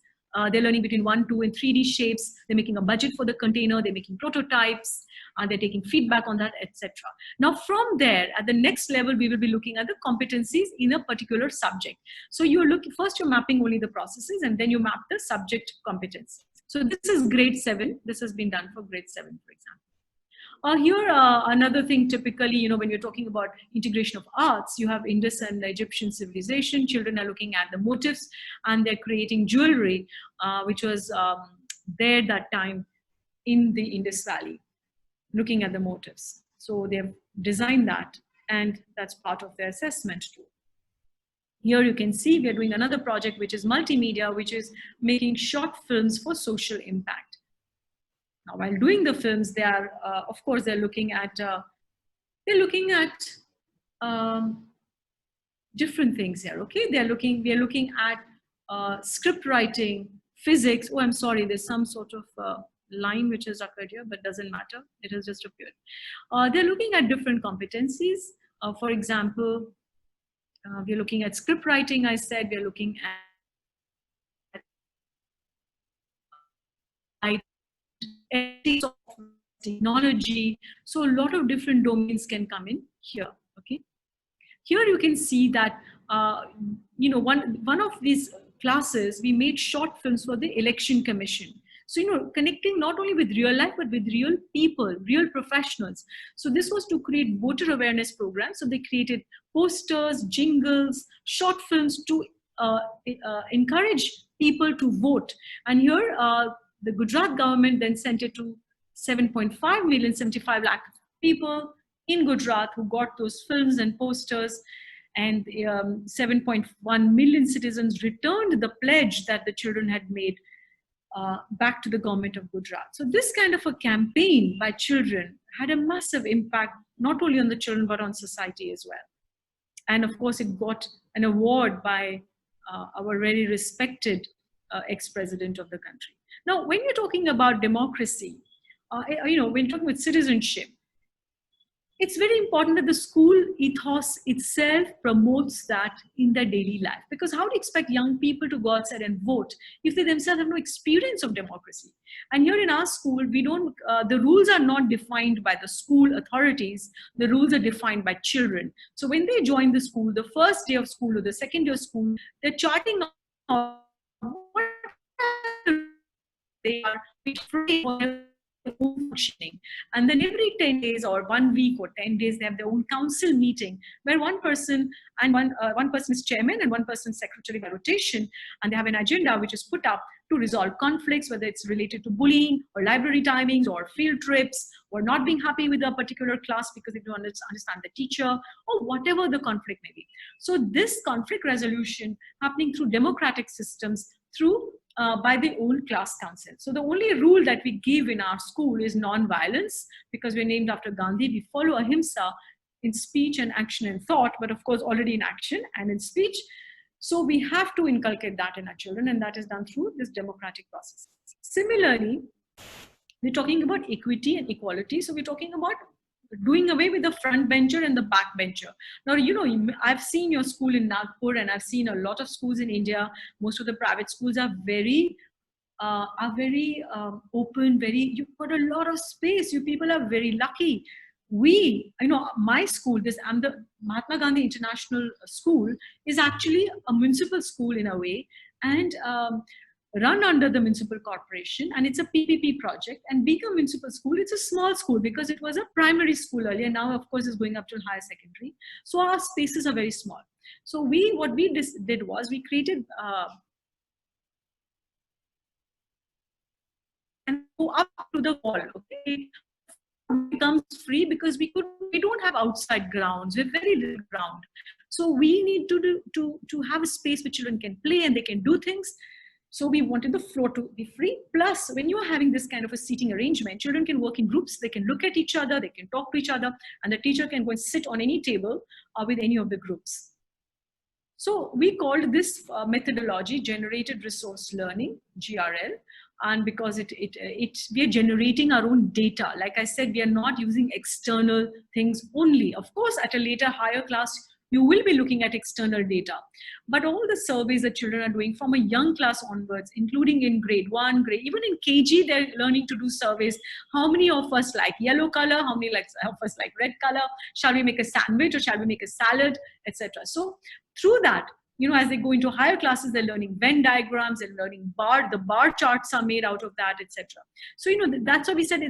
They're learning between 1, 2, and 3D shapes. They're making a budget for the container. They're making prototypes. They're taking feedback on that, etc. Now, from there, at the next level, we will be looking at the competencies in a particular subject. So you're mapping only the processes, and then you map the subject competence. So this is grade 7. This has been done for grade 7, for example. Here, another thing typically, when you're talking about integration of arts, you have Indus and Egyptian civilization. Children are looking at the motifs and they're creating jewelry, which was there that time in the Indus Valley, looking at the motifs. So they've designed that, and that's part of their assessment too. Here you can see we're doing another project which is multimedia, which is making short films for social impact. Now, while doing the films, they are, of course, they're looking at different things here. Okay, we are looking at script writing, physics. Oh, I'm sorry, there's some sort of line which has occurred here, but doesn't matter. It has just appeared. They're looking at different competencies. For example, we're looking at script writing. I said we're looking at technology. So a lot of different domains can come in here. Okay, here you can see that one of these classes we made short films for the election commission. So connecting not only with real life but with real people, real professionals. So this was to create voter awareness programs. So they created posters, jingles, short films to encourage people to vote. And here the Gujarat government then sent it to 7.5 million, 75 lakh people in Gujarat who got those films and posters, and 7.1 million citizens returned the pledge that the children had made back to the government of Gujarat. So this kind of a campaign by children had a massive impact, not only on the children, but on society as well. And of course, it got an award by our very respected ex-president of the country. Now, when you're talking about democracy, when you're talking about citizenship, it's very important that the school ethos itself promotes that in their daily life. Because how do you expect young people to go outside and vote if they themselves have no experience of democracy? And here in our school, we don't, the rules are not defined by the school authorities. The rules are defined by children. So when they join the school, the first day of school or the second day of school, they're charting out what they are functioning. And then every 10 days or 1 week or 10 days, they have their own council meeting where one person is chairman and one person secretary by rotation, and they have an agenda which is put up to resolve conflicts, whether it's related to bullying or library timings or field trips or not being happy with a particular class because they don't understand the teacher or whatever the conflict may be. So this conflict resolution happening through democratic systems, through by the old class council. So the only rule that we give in our school is non-violence, because we're named after Gandhi. We follow ahimsa in speech and action and thought, but of course already in action and in speech. So we have to inculcate that in our children, and that is done through this democratic process. Similarly, we're talking about equity and equality. So we're talking about doing away with the front bencher and the back bencher. Now, I've seen your school in Nagpur, and I've seen a lot of schools in India. Most of the private schools are very open, you've got a lot of space. You people are very lucky. My school, the Mahatma Gandhi International School, is actually a municipal school in a way, and run under the municipal corporation, and it's a PPP project. And being a municipal school, it's a small school because it was a primary school earlier. Now, of course, it's going up to higher secondary. So our spaces are very small. So what we did was we created and go up to the wall. Okay, it becomes free because we don't have outside grounds. We're very little ground. So we need to have a space where children can play and they can do things. So we wanted the floor to be free. Plus, when you are having this kind of a seating arrangement, children can work in groups. They can look at each other. They can talk to each other. And the teacher can go and sit on any table with any of the groups. So we called this methodology generated resource learning, GRL. And because we are generating our own data. Like I said, we are not using external things only. Of course, at a later, higher class, you will be looking at external data. But all the surveys that children are doing from a young class onwards, including in grade 1, even in KG, they're learning to do surveys. How many of us like yellow color? How many of us like red color? Shall we make a sandwich or shall we make a salad, etc.? So through that, as they go into higher classes, they're learning Venn diagrams, they're learning the bar charts are made out of that, etc. So, that's why we said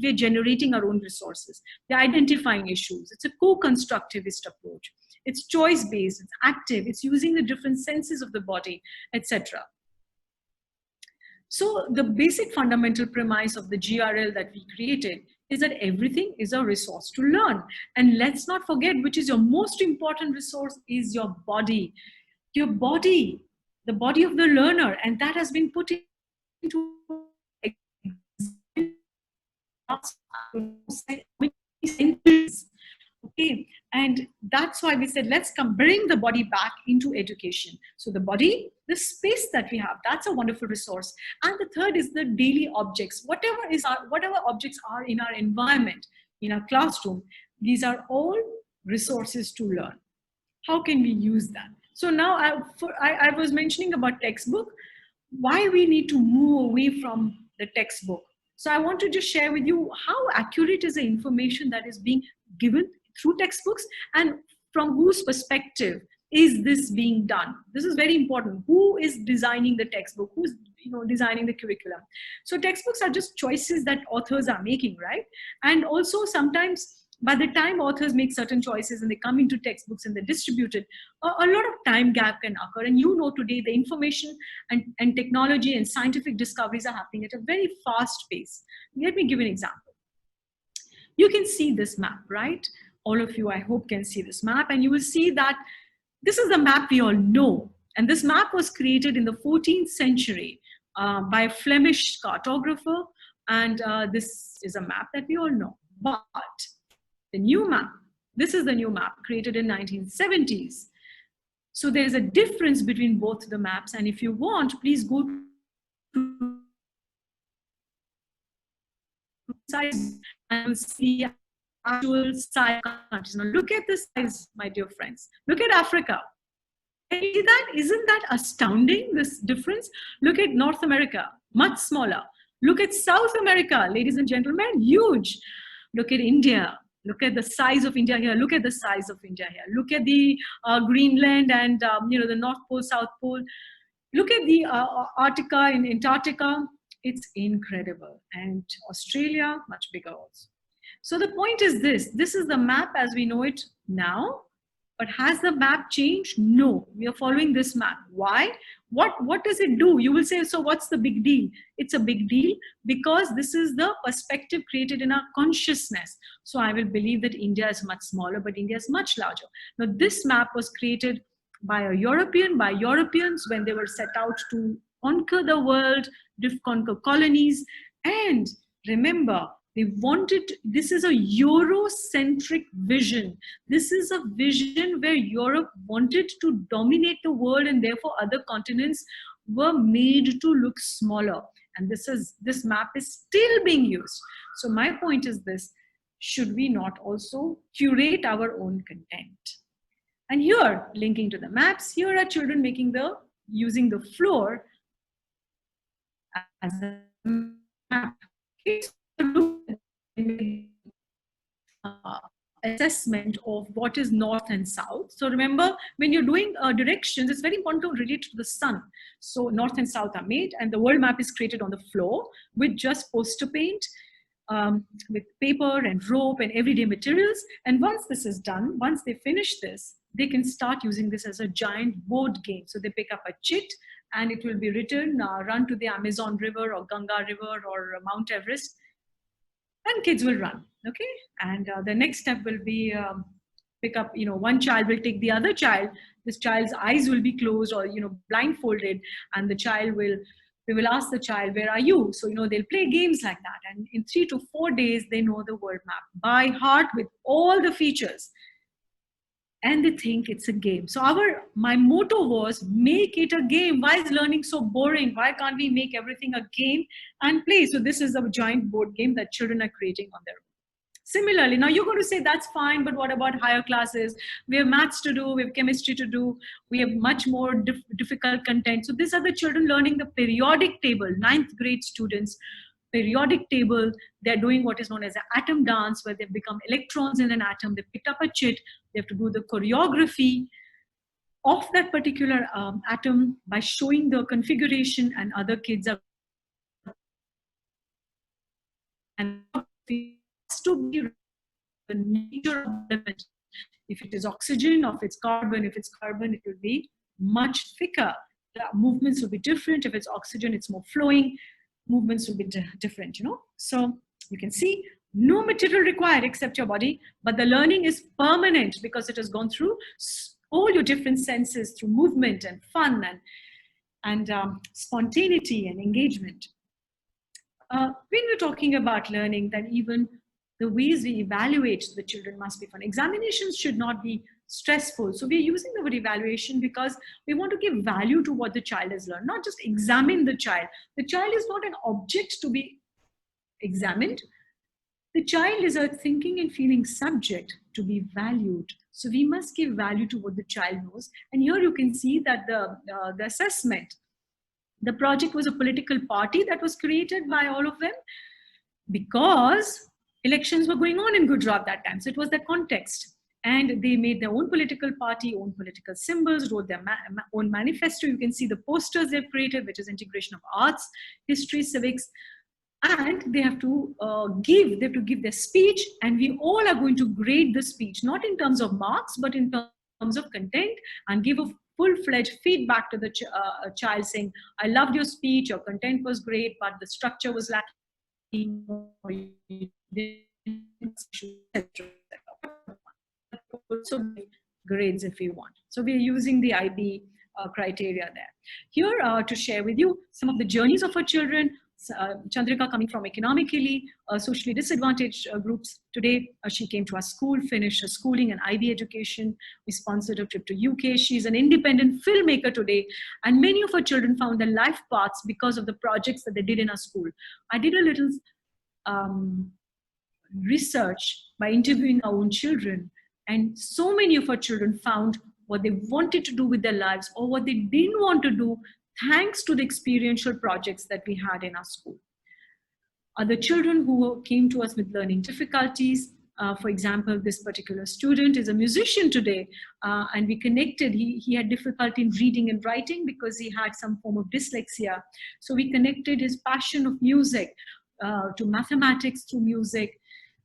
we're generating our own resources. They're identifying issues. It's a co-constructivist approach. It's choice-based, it's active, it's using the different senses of the body, etc. So the basic fundamental premise of the GRL that we created is that everything is a resource to learn. And let's not forget, which is your most important resource, is your body. Your body, the body of the learner, and that has been put into okay, and that's why we said let's bring the body back into education. So the body, the space that we have, that's a wonderful resource. And the third is the daily objects. Whatever objects are in our environment, in our classroom, these are all resources to learn. How can we use that? So now I was mentioning about textbook, why we need to move away from the textbook. So I want to just share with you how accurate is the information that is being given through textbooks, and from whose perspective is this being done. This is very important. Who is designing the textbook? Who's designing the curriculum? So textbooks are just choices that authors are making, right? And also sometimes by the time authors make certain choices and they come into textbooks and they're distributed, a lot of time gap can occur. And today the information and technology and scientific discoveries are happening at a very fast pace. Let me give an example. You can see this map, right? All of you, I hope, can see this map, and you will see that this is the map we all know. And this map was created in the 14th century by a Flemish cartographer, and this is a map that we all know. But the new map, this is the new map created in 1970s. So there's a difference between both the maps, and if you want, please go to size and see actual size countries. Now look at this size, my dear friends. Look at Africa. Can you see that? Isn't that astounding, this difference? Look at North America, much smaller. Look at South America, ladies and gentlemen, huge. Look at India. Look at the size of India here. Look at the size of India here. Look at the Greenland and the North Pole, South Pole. Look at the Arctica and Antarctica. It's incredible. And Australia, much bigger also. So the point is this is the map as we know it now, but has the map changed? No, we are following this map. Why? What does it do? You will say, so what's the big deal? It's a big deal because this is the perspective created in our consciousness. So I will believe that India is much smaller, but India is much larger. Now this map was created by Europeans when they were set out to conquer the world, conquer colonies. And remember, they wanted, this is a Eurocentric vision. This is a vision where Europe wanted to dominate the world, and therefore other continents were made to look smaller. And this map is still being used. So my point is this: should we not also curate our own content? And here, linking to the maps, here are children using the floor as a map. Assessment of what is north and south. So remember, when you're doing directions, it's very important to relate to the sun. So north and south are made, and the world map is created on the floor with just poster paint, with paper and rope and everyday materials. And once this is done, once they finish this, they can start using this as a giant board game. So they pick up a chit, and it will be written, run to the Amazon River or Ganga River or Mount Everest, and kids will run, okay? And the next step will be pick up, one child will take the other child, this child's eyes will be closed or, blindfolded, and we will ask the child, where are you? So, they'll play games like that. And in 3 to 4 days, they know the world map by heart with all the features. And they think it's a game. So my motto was, make it a game. Why is learning so boring? Why can't we make everything a game and play? So this is a giant board game that children are creating on their own. Similarly, now you're going to say that's fine, but what about higher classes? We have maths to do, we have chemistry to do, we have much more difficult content. So these are the children learning the periodic table, 9th grade students, periodic table. They're doing what is known as an atom dance, where they've become electrons in an atom. They picked up a chit, they have to do the choreography of that particular atom by showing the configuration, and other kids are, and has to be the nature of the element. If it is oxygen, or if it's carbon, it will be much thicker. The movements will be different. If it's oxygen, it's more flowing. Movements will be different, you know. So you can see no material required except your body, but the learning is permanent because it has gone through all your different senses through movement and fun and spontaneity and engagement. When we're talking about learning, then even the ways we evaluate the children must be fun. Examinations should not be stressful. So we're using the word evaluation because we want to give value to what the child has learned, not just examine the child. The child is not an object to be examined. The child is a thinking and feeling subject to be valued. So we must give value to what the child knows. And here you can see that the assessment, the project was a political party that was created by all of them because elections were going on in Gujarat that time. So it was the context. And they made their own political party, own political symbols, wrote their own manifesto. You can see the posters they've created, which is integration of arts, history, civics. And they have to give their speech, and we all are going to grade the speech, not in terms of marks, but in terms of content, and give a full-fledged feedback to the child saying, I loved your speech, your content was great, but the structure was lacking. Also grades if we want. So we're using the IB criteria there. Here to share with you some of the journeys of our children. Chandrika, coming from economically socially disadvantaged groups, today she came to our school, finished her schooling and IB education. We sponsored a trip to UK. She's an independent filmmaker today, and many of her children found their life paths because of the projects that they did in our school. I did a little research by interviewing our own children, and so many of our children found what they wanted to do with their lives or what they didn't want to do thanks to the experiential projects that we had in our school. Other children who came to us with learning difficulties, for example, this particular student is a musician today, and we connected. He had difficulty in reading and writing because he had some form of dyslexia. So we connected his passion of music to mathematics through music,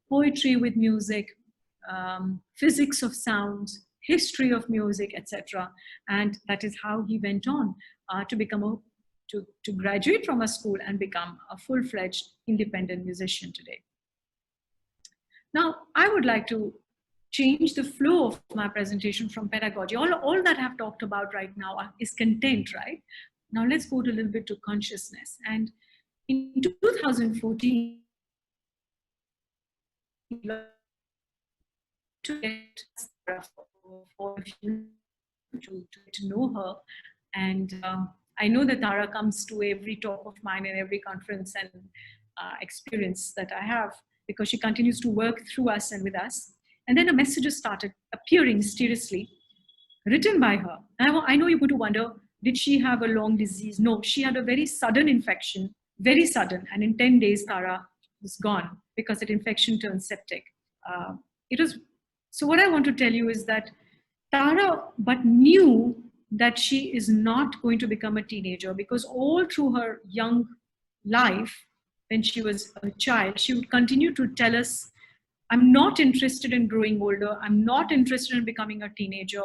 poetry with music, physics of sounds, history of music, etc. And that is how he went on to become to graduate from a school and become a full-fledged independent musician today. Now, I would like to change the flow of my presentation from pedagogy. All that I've talked about right now is content, right? Now let's go to a little bit to consciousness. And in 2014, to get for you to know her. And I know that Tara comes to every talk of mine and every conference and experience that I have, because she continues to work through us and with us. And then a message started appearing mysteriously, written by her. I know you're going to wonder, did she have a long disease? No, she had a very sudden infection, very sudden. And in 10 days, Tara was gone because that infection turned septic. So what I want to tell you is that Tara but knew that she is not going to become a teenager, because all through her young life, when she was a child, she would continue to tell us, I'm not interested in growing older. I'm not interested in becoming a teenager.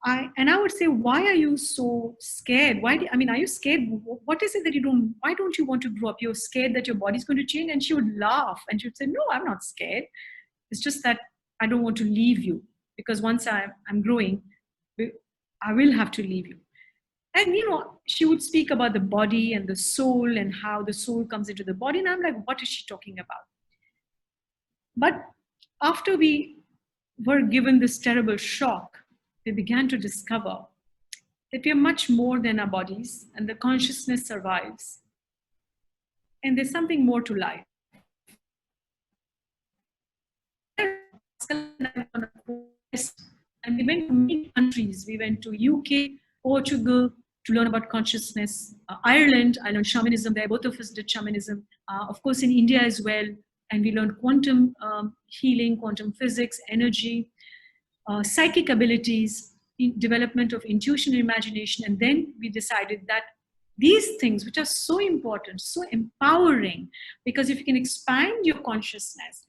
And I would say, why are you so scared? Are you scared? What is it that why don't you want to grow up? You're scared that your body's going to change? And she would laugh and she would say, no, I'm not scared. It's just that I don't want to leave you, because once I'm growing, I will have to leave you. And, she would speak about the body and the soul and how the soul comes into the body. And I'm like, what is she talking about? But after we were given this terrible shock, we began to discover that we are much more than our bodies, and the consciousness survives. And there's something more to life. And we went to many countries. We went to UK, Portugal, to learn about consciousness. Ireland, I learned shamanism there. Both of us did shamanism. Of course, in India as well. And we learned quantum healing, quantum physics, energy, psychic abilities. development of intuition and imagination. And then we decided that these things, which are so important, so empowering, because if you can expand your consciousness,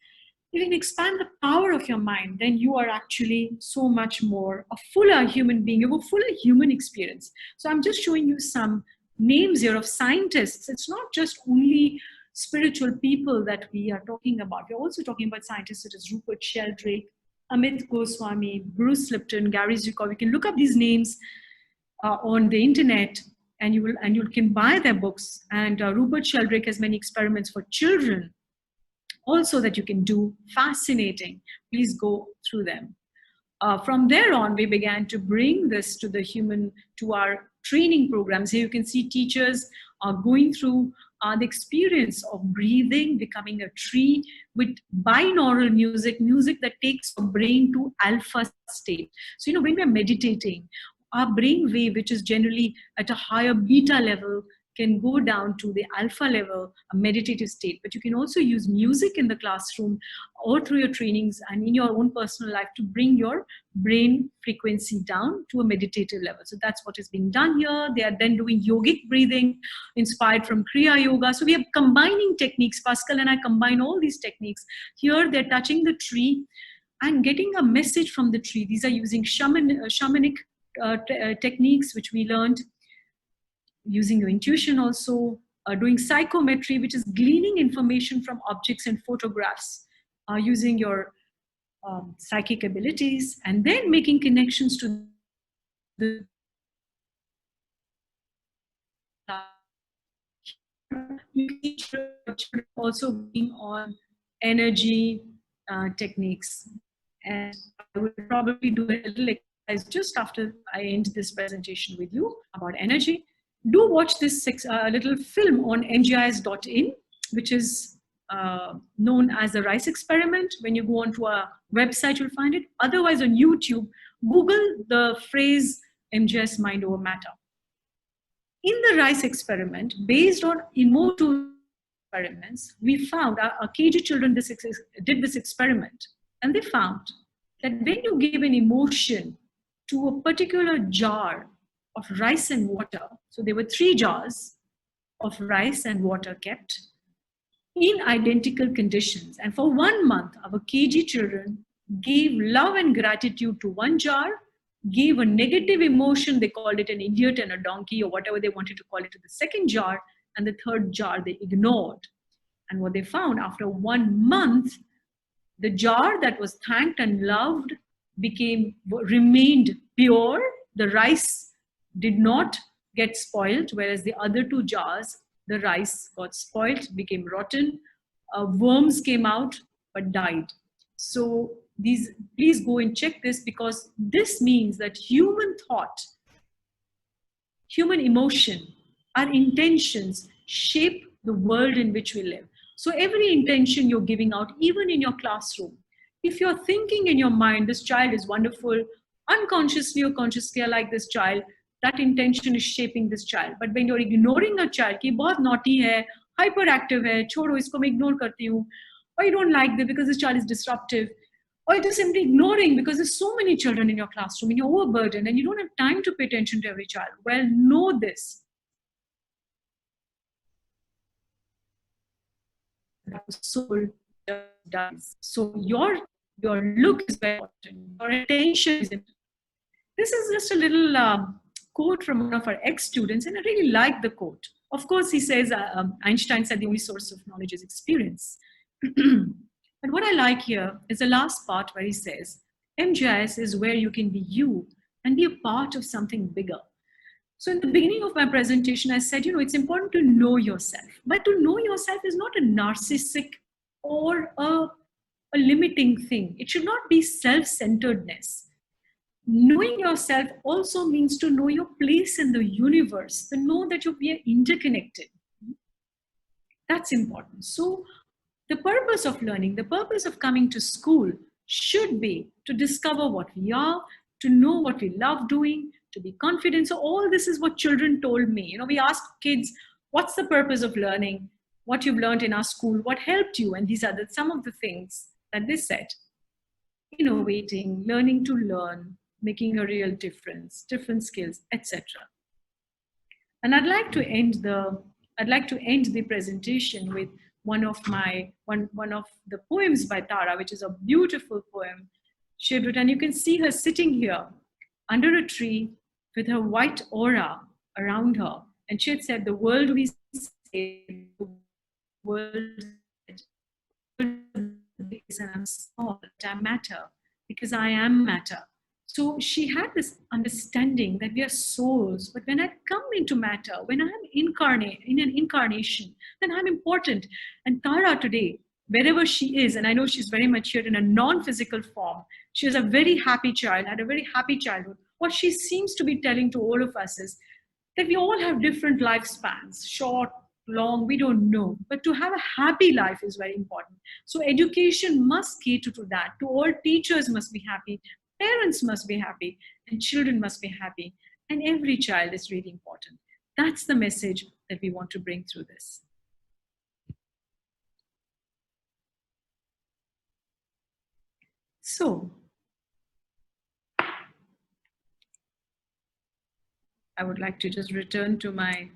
if you can expand the power of your mind, then you are actually so much more a fuller human being. You have a fuller human experience. So I'm just showing you some names here of scientists. It's not just only spiritual people that we are talking about. We're also talking about scientists such as Rupert Sheldrake, Amit Goswami, Bruce Lipton, Gary Zukov. You can look up these names on the internet, and you can buy their books. And Rupert Sheldrake has many experiments for children also that you can do. Fascinating. Please go through them. From there on, we began to bring this to our training programs. Here you can see teachers are going through the experience of breathing, becoming a tree with binaural music that takes your brain to alpha state. So, when we're meditating, our brain wave, which is generally at a higher beta level, can go down to the alpha level, a meditative state. But you can also use music in the classroom or through your trainings and in your own personal life to bring your brain frequency down to a meditative level. So that's what is being done here. They are then doing yogic breathing inspired from Kriya Yoga. So we are combining techniques. Pascal and I combine all these techniques. Here they're touching the tree and getting a message from the tree. These are using shamanic techniques, which we learned, using your intuition also, doing psychometry, which is gleaning information from objects and photographs, using your psychic abilities, and then making connections to the also being on energy techniques. And I will probably do a little exercise just after I end this presentation with you about energy. Do watch this little film on mgis.in, which is known as the rice experiment. When you go onto our website, you'll find it. Otherwise, on YouTube, Google the phrase MGS mind over matter. In the rice experiment, based on emotive experiments, we found our KG children did this experiment, and they found that when you give an emotion to a particular jar of rice and water, so there were 3 jars of rice and water kept in identical conditions, and for 1 month, our KG children gave love and gratitude to 1 jar, gave a negative emotion, they called it an idiot and a donkey or whatever they wanted to call it, to the 2nd jar, and the 3rd jar they ignored. And what they found, after 1 month, the jar that was thanked and loved remained pure. The rice did not get spoiled, whereas the other 2 jars, the rice got spoiled, became rotten, worms came out but died. So please go and check this, because this means that human thought, human emotion, our intentions shape the world in which we live. So every intention you're giving out, even in your classroom, if you're thinking in your mind, this child is wonderful, unconsciously or consciously I like this child, that intention is shaping this child. But when you're ignoring a child, ki bahut naughty hai, hyperactive hai, chodo isko main ignore karti hu, or you don't like this because this child is disruptive, or you're just simply ignoring because there's so many children in your classroom and you're overburdened and you don't have time to pay attention to every child. Well, know this. Soul dies. So your look is very important. Your attention is important. This is just a little quote from one of our ex-students, and I really like the quote. Of course, he says, Einstein said the only source of knowledge is experience. But what I like here is the last part where he says, MGIS is where you can be you and be a part of something bigger. So in the beginning of my presentation, I said, it's important to know yourself. But to know yourself is not a narcissistic or a limiting thing. It should not be self-centeredness. Knowing yourself also means to know your place in the universe, to know that we are interconnected. That's important. So the purpose of learning, the purpose of coming to school should be to discover what we are, to know what we love doing, to be confident. So all this is what children told me. We asked kids, what's the purpose of learning? What you've learned in our school, what helped you? And these are some of the things that they said. Innovating, learning to learn, making a real difference, different skills, etc. And I'd like to end the presentation with one of the poems by Tara, which is a beautiful poem she had written. You can see her sitting here under a tree with her white aura around her. And she had said, the world we say, the world is, and I'm small, but I matter because I am matter. So she had this understanding that we are souls, but when I come into matter, when I'm incarnate in an incarnation, then I'm important. And Tara today, wherever she is, and I know she's very much here in a non-physical form, she is a very happy child, had a very happy childhood. What she seems to be telling to all of us is that we all have different lifespans, short, long, we don't know. But to have a happy life is very important. So education must cater to that. To all teachers must be happy, parents must be happy, and children must be happy. And every child is really important. That's the message that we want to bring through this. So, I would like to just return to my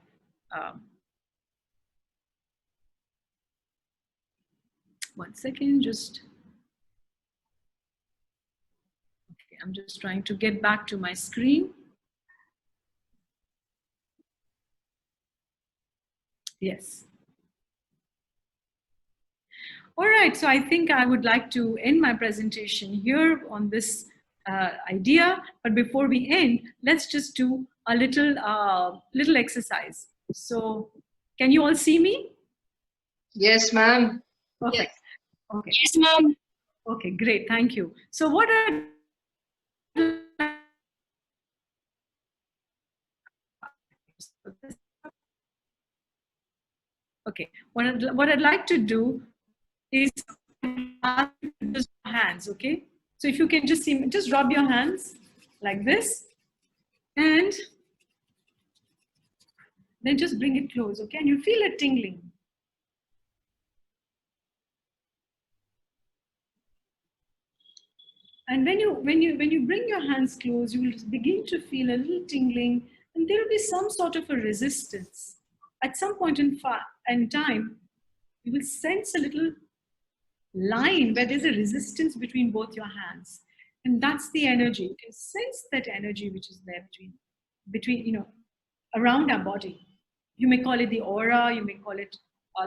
one second, I'm just trying to get back to my screen. Yes. All right, so I think I would like to end my presentation here on this idea. But before we end, let's just do a little exercise. So can you all see me? Yes, ma'am. Perfect. Yes. Okay. Yes, ma'am. Okay, great. Thank you. So what what I'd like to do is just hands, okay? So if you can just see, just rub your hands like this, and then just bring it close, okay? And you feel it tingling. And when you bring your hands close, you will begin to feel a little tingling, and there will be some sort of a resistance. At some point in time, you will sense a little line where there's a resistance between both your hands, and that's the energy. You can sense that energy which is there between around our body. You may call it the aura, you may call it,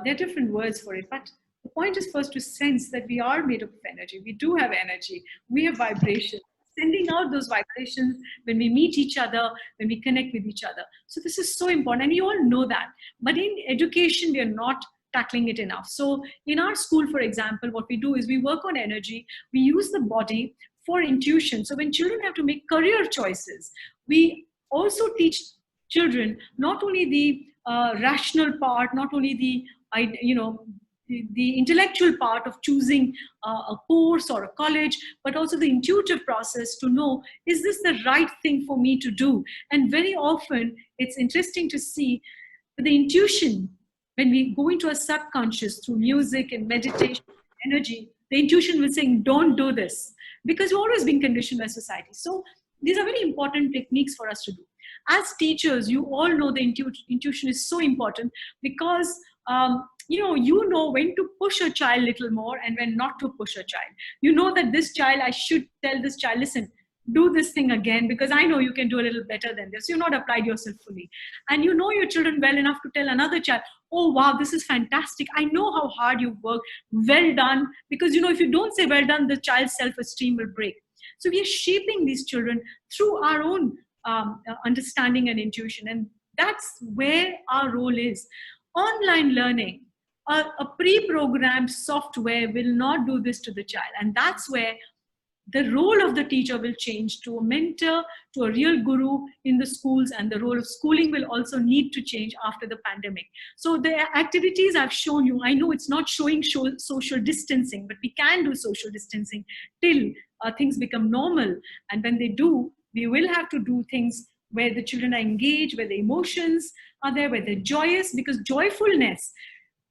there are different words for it, but the point is first to sense that we are made up of energy. We do have energy. We have vibration. Sending out those vibrations when we meet each other, when we connect with each other. So this is so important, and we all know that. But in education, we are not tackling it enough. So in our school, for example, what we do is we work on energy. We use the body for intuition. So when children have to make career choices, we also teach children not only the rational part, not only the intellectual part of choosing a course or a college, but also the intuitive process to know, is this the right thing for me to do? And very often, it's interesting to see the intuition, when we go into a subconscious through music and meditation, energy, the intuition will say, don't do this, because we've always been conditioned by society. So these are very important techniques for us to do. As teachers, you all know the intuition is so important, because you know when to push a child a little more and when not to push a child. You know that this child, I should tell this child, listen, do this thing again, because I know you can do a little better than this. You've not applied yourself fully. And you know your children well enough to tell another child, oh wow, this is fantastic. I know how hard you've worked. Well done. Because if you don't say well done, the child's self-esteem will break. So we are shaping these children through our own understanding and intuition. And that's where our role is. Online learning, a pre-programmed software will not do this to the child. And that's where the role of the teacher will change to a mentor, to a real guru in the schools, and the role of schooling will also need to change after the pandemic. So the activities I've shown you, I know it's not showing social distancing, but we can do social distancing till things become normal. And when they do, we will have to do things where the children are engaged, where the emotions are there, where they're joyous, because joyfulness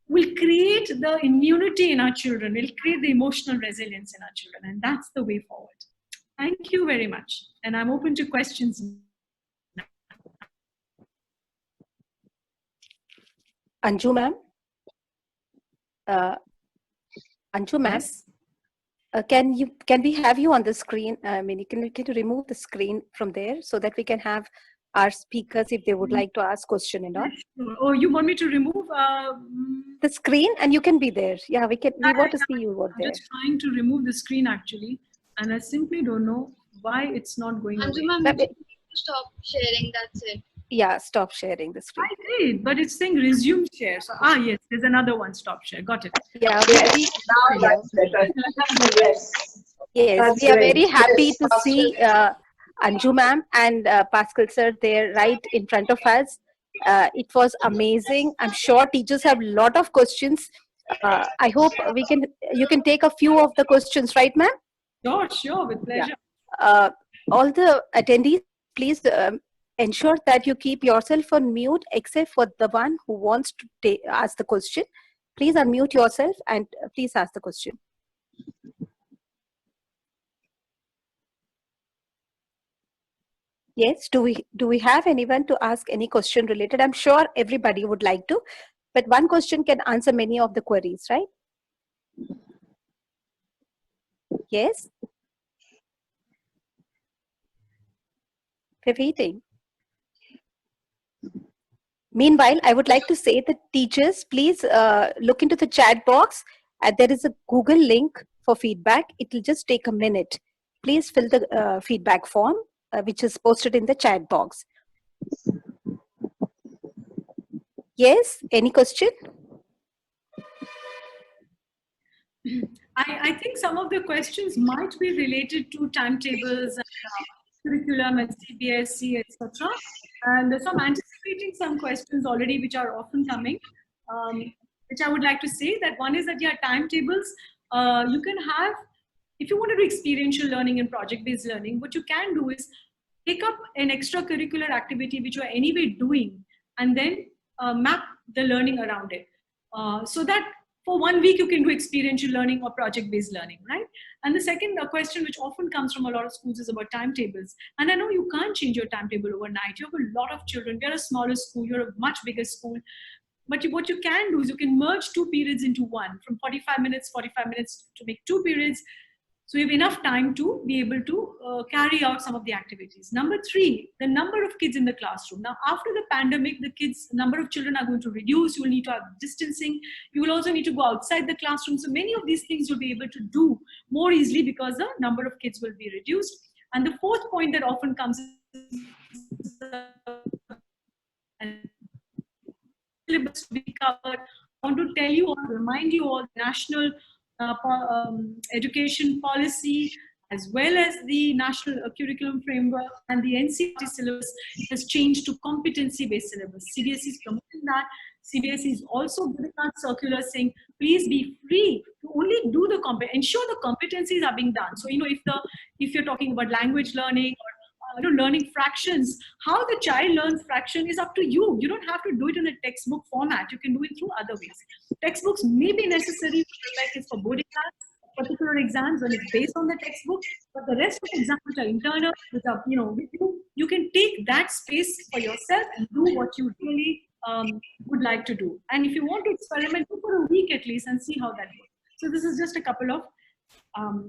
will create the immunity in our children, will create the emotional resilience in our children, and that's the way forward. Thank you very much. And I'm open to questions. Anju ma'am? Anju ma'am? Yes. Can we have you on the screen? I mean, can you remove the screen from there so that we can have our speakers if they would like to ask question and all? Oh, you want me to remove the screen, and you can be there. Yeah, we want to see you over I'm there. just trying to remove the screen actually, and I simply don't know why it's not going away. Anju ma'am, you need to stop sharing. That's it. Yeah, stop sharing the screen. I did, but it's saying resume share. So yes, there's another one. Stop share. Got it. Yeah, Now that's better. Yes. yes, That's we are great. very happy Yes, to see Anju ma'am and Pascal sir there right in front of us. It was amazing. I'm sure teachers have a lot of questions. I hope you can take a few of the questions, right, ma'am? Sure, with pleasure. Yeah. All the attendees, please ensure that you keep yourself on mute, except for the one who wants to ask the question. Please unmute yourself and please ask the question. Yes, do we have anyone to ask any question related? I'm sure everybody would like to, but one question can answer many of the queries, right? Yes? We're waiting. Meanwhile, I would like to say that teachers, please look into the chat box. There is a Google link for feedback. It will just take a minute. Please fill the feedback form, which is posted in the chat box. Yes, any question? I think some of the questions might be related to timetables and curriculum and CBSE, etc. And so I'm anticipating some questions already, which are often coming, which I would like to say that one is that, yeah, timetables, you can have, if you want to do experiential learning and project-based learning, what you can do is pick up an extracurricular activity which you are anyway doing and then map the learning around it. So that for 1 week you can do experiential learning or project-based learning, right? And the second question which often comes from a lot of schools is about timetables. And I know you can't change your timetable overnight. You have a lot of children. You're a smaller school. You're a much bigger school. But what you can do is you can merge 2 periods into one, from 45 minutes to make 2 periods. So you have enough time to be able to carry out some of the activities. Number 3, the number of kids in the classroom. Now, after the pandemic, the number of children are going to reduce. You will need to have distancing. You will also need to go outside the classroom. So many of these things you'll be able to do more easily because the number of kids will be reduced. And the fourth point that often comes is syllabus to be covered. I want to tell you or remind you all the national education policy as well as the national curriculum framework and the NCERT syllabus has changed to competency-based syllabus. CBSE is promoting that. CBSE is also giving out circulars saying, please be free to only do the ensure the competencies are being done. So, if you're talking about language learning or learning fractions, how the child learns fraction is up to you. You don't have to do it in a textbook format. You can do it through other ways. Textbooks may be necessary to prepare kids for board exams, particular exams when it's based on the textbook, but the rest of the exams which are internal, which are, with you can take that space for yourself and do what you really would like to do. And if you want to experiment, do for a week at least and see how that goes. So this is just a couple of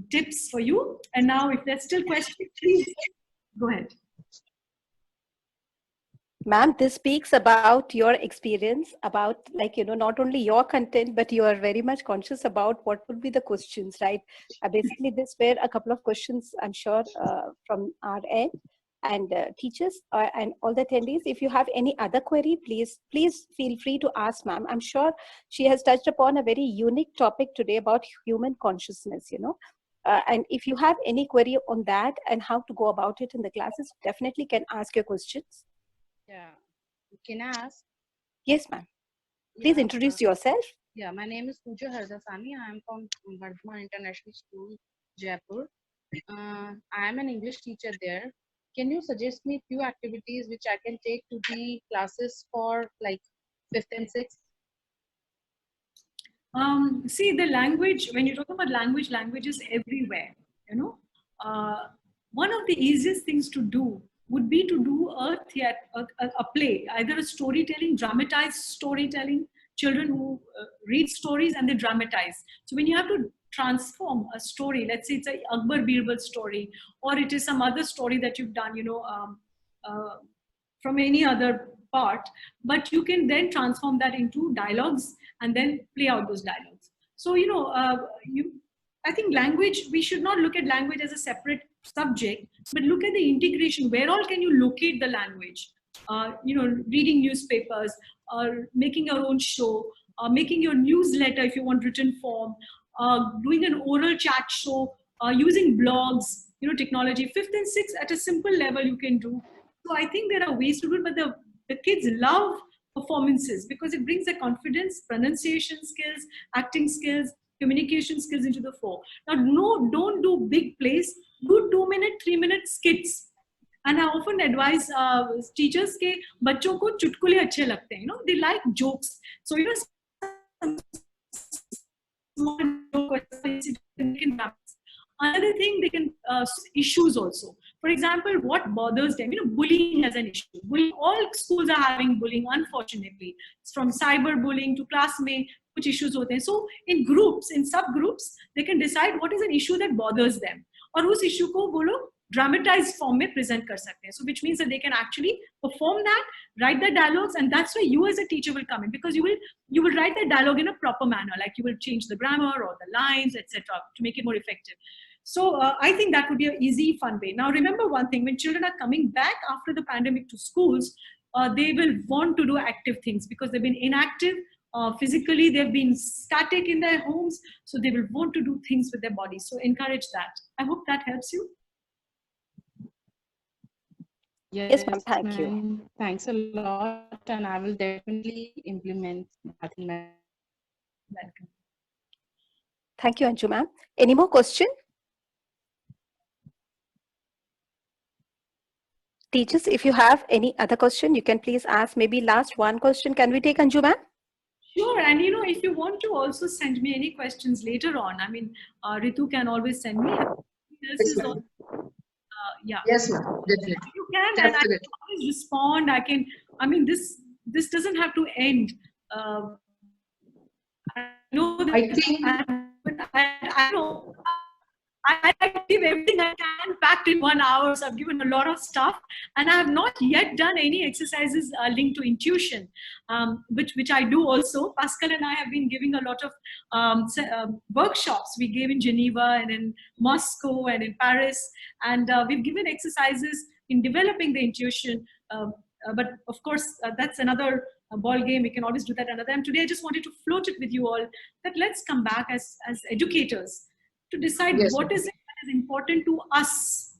tips for you. And now if there's still questions, please go ahead. Ma'am, this speaks about your experience, about not only your content, but you are very much conscious about what would be the questions, right? Basically, this were a couple of questions, I'm sure, from our end. And teachers and all the attendees, if you have any other query, please feel free to ask ma'am. I'm sure she has touched upon a very unique topic today about human consciousness, and if you have any query on that and how to go about it in the classes, definitely can ask your questions. Yeah. Can I ask? Yes, ma'am. Please introduce yourself. Yeah, my name is Pooja Hardasani. I am from Bardhaman International School, Jaipur. I am an English teacher there. Can you suggest me few activities which I can take to the classes for like 5th and 6th? See, the language, when you talk about language is everywhere, one of the easiest things to do would be to do a play, either a storytelling, dramatized storytelling, children who read stories and they dramatize. So when you have to transform a story, let's say it's a Akbar Birbal story, or it is some other story that you've done, from any other part, but you can then transform that into dialogues and then play out those dialogues. So, I think language, we should not look at language as a separate subject, but look at the integration. Where all can you locate the language? Reading newspapers, making your own show, making your newsletter if you want written form, doing an oral chat show, using blogs, technology. 5th and 6th at a simple level you can do. So I think there are ways to do it, but the kids love performances because it brings their confidence, pronunciation skills, acting skills, communication skills into the fore. Now, no, don't do big plays. Do 2-minute, 3-minute skits. And I often advise teachers ke bachon ko chutkule achhe lagte hain, they like jokes. So, small joke. Another thing, they can issues also. For example, what bothers them, bullying as an issue. Bullying, all schools are having bullying, unfortunately. It's from cyber bullying to classmate, which issues hote hain. So in groups, in subgroups, they can decide what is an issue that bothers them. Or us issue ko wo log dramatized form mein present kar sakte hain. So which means that they can actually perform that, write the dialogues, and that's where you as a teacher will come in, because you will write the dialogue in a proper manner, like you will change the grammar or the lines, etc., to make it more effective. So I think that would be an easy, fun way. Now, remember one thing, when children are coming back after the pandemic to schools, they will want to do active things because they've been inactive. Physically, they've been static in their homes. So they will want to do things with their bodies. So encourage that. I hope that helps you. Yes, ma'am. Thank you. Thanks a lot. And I will definitely implement that in my. Welcome. Thank you, Anju, ma'am. Any more question? Teachers, if you have any other question, you can please ask. Maybe last one question. Can we take, Anju, ma'am? Sure. And, if you want to also send me any questions later on, I mean, Ritu can always send me. Yes, ma'am. Yeah. Yes, ma'am. Definitely. You can, Definitely. and I can always respond. This doesn't have to end. I know that I think I know I give everything I can packed in 1 hour. So I've given a lot of stuff, and I have not yet done any exercises linked to intuition, which I do also. Pascal and I have been giving a lot of workshops. We gave in Geneva and in Moscow and in Paris, and we've given exercises in developing the intuition. But of course, that's another ball game. We can always do that another time. Today, I just wanted to float it with you all that let's come back as educators to decide what is it that is important to us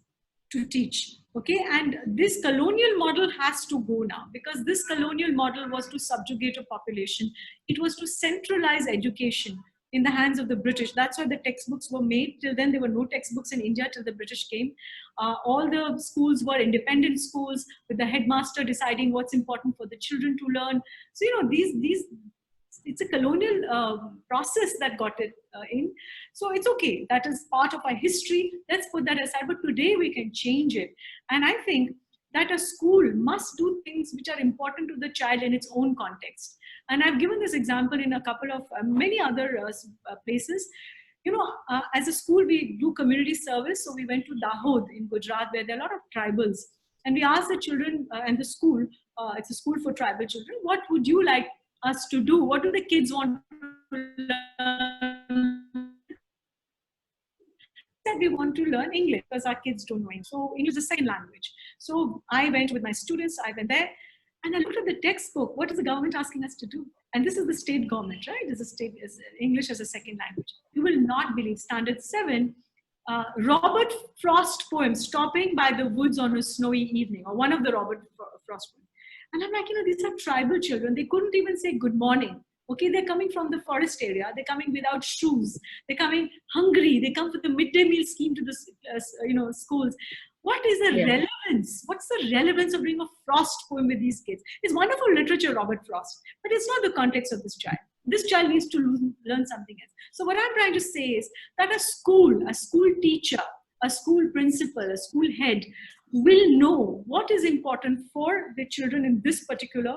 to teach. Okay, and this colonial model has to go now, because this colonial model was to subjugate a population. It was to centralize education in the hands of the British. That's why the textbooks were made. Till then, there were no textbooks in India till the British came. All the schools were independent schools with the headmaster deciding what's important for the children to learn. So, it's a colonial process that got it in. So it's okay. That is part of our history. Let's put that aside. But today we can change it. And I think that a school must do things which are important to the child in its own context. And I've given this example in a couple of many other places. As a school, we do community service. So we went to Dahod in Gujarat, where there are a lot of tribals. And we asked the children and the school, it's a school for tribal children, what would you like us to do? What do the kids want to learn? Said we want to learn English because our kids don't know English. So English is a second language. So I went with my students, I went there and I looked at the textbook. What is the government asking us to do? And this is the state government, right? This is English as a second language. You will not believe, standard 7, Robert Frost poem, Stopping by the Woods on a Snowy Evening, or one of the Robert Frost poems. And I'm like, these are tribal children. They couldn't even say good morning. Okay, they're coming from the forest area. They're coming without shoes. They're coming hungry. They come for the midday meal scheme to the schools. What is the relevance? What's the relevance of doing a Frost poem with these kids? It's wonderful literature, Robert Frost, but it's not the context of this child. This child needs to learn something else. So what I'm trying to say is that a school teacher, a school principal, a school head will know what is important for the children in this particular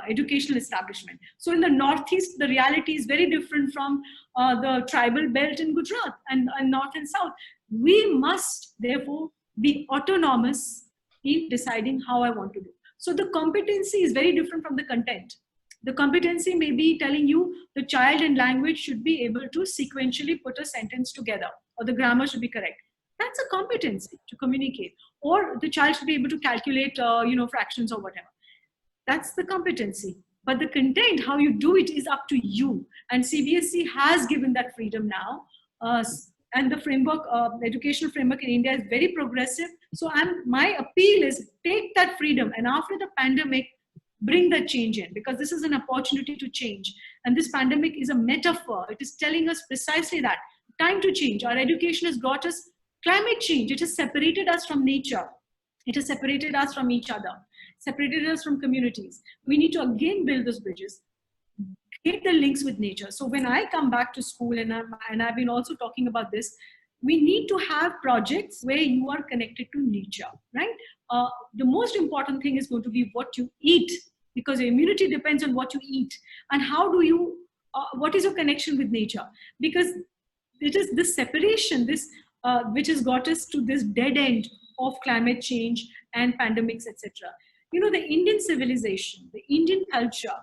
educational establishment. So in the Northeast, the reality is very different from the tribal belt in Gujarat and North and South. We must therefore be autonomous in deciding how I want to do. So the competency is very different from the content. The competency may be telling you the child in language should be able to sequentially put a sentence together, or the grammar should be correct. That's a competency to communicate. Or the child should be able to calculate, fractions or whatever. That's the competency. But the content, how you do it, is up to you. And CBSE has given that freedom now. And the framework, the educational framework in India is very progressive. So my appeal is take that freedom, and after the pandemic, bring that change in, because this is an opportunity to change. And this pandemic is a metaphor. It is telling us precisely that. Time to change. Our education has brought us climate change. It has separated us from nature. It has separated us from each other, separated us from communities. We need to again build those bridges, create the links with nature. So when I come back to school, and I've been also talking about this, we need to have projects where you are connected to nature, right? The most important thing is going to be what you eat, because your immunity depends on what you eat. And how do you, what is your connection with nature? Because it is this separation, which has got us to this dead end of climate change and pandemics, etc. The Indian civilization, the Indian culture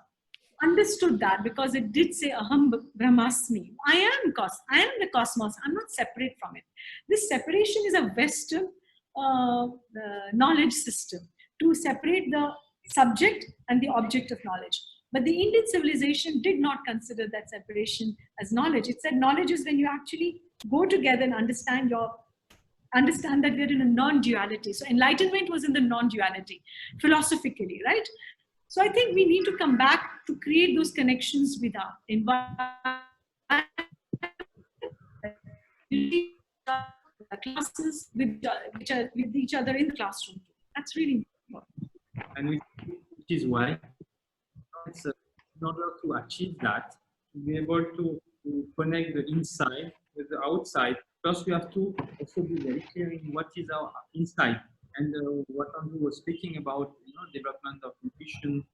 understood that, because it did say aham brahmasmi. I am the cosmos. I'm not separate from it. This separation is a Western knowledge system to separate the subject and the object of knowledge. But the Indian civilization did not consider that separation as knowledge. It said knowledge is when you actually go together and understand that we're in a non-duality. So enlightenment was in the non-duality, philosophically, right? So I think we need to come back to create those connections with our environment, classes, with each other in the classroom. That's really important. And which is why it's, in order to achieve that, to be able to connect the inside with the outside, first we have to also be very clear in what is our inside. And what Anju was speaking about, development of nutrition,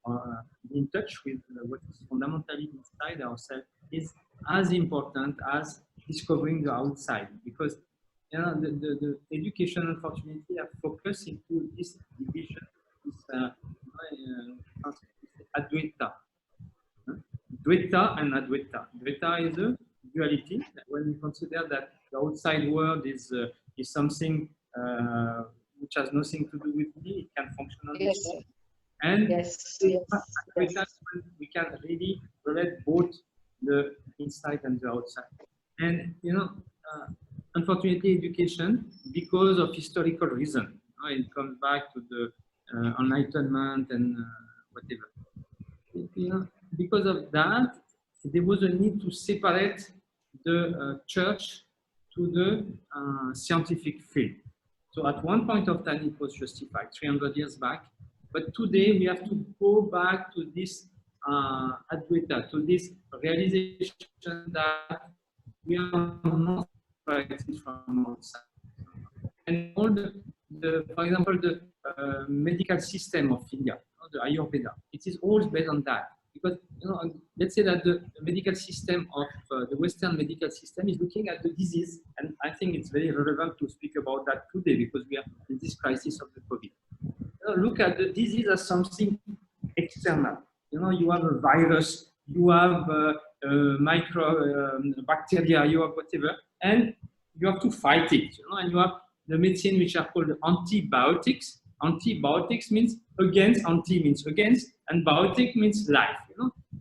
in touch with what is fundamentally inside ourselves, is as important as discovering the outside. Because the education, unfortunately, are focused into this division, this Advaita. Dvaita and Advaita. Dvaita is a duality. When we consider that the outside world is something which has nothing to do with me, it can function on its own. And we can really relate both the inside and the outside. And unfortunately, education, because of historical reason, it comes back to the enlightenment and whatever. Because of that, there was a need to separate the church to the scientific field. So at one point of time, it was justified 300 years back. But today, we have to go back to this Advaita, to this realization that we are not separated from outside. And all for example, the medical system of India, the Ayurveda, it is always based on that. Because, let's say that the medical system of the Western medical system is looking at the disease. And I think it's very relevant to speak about that today, because we are in this crisis of the COVID. Look at the disease as something external. You have a virus, you have bacteria, you have whatever, and you have to fight it. And you have the medicine which are called antibiotics. Antibiotics means against, anti means against, and biotic means life.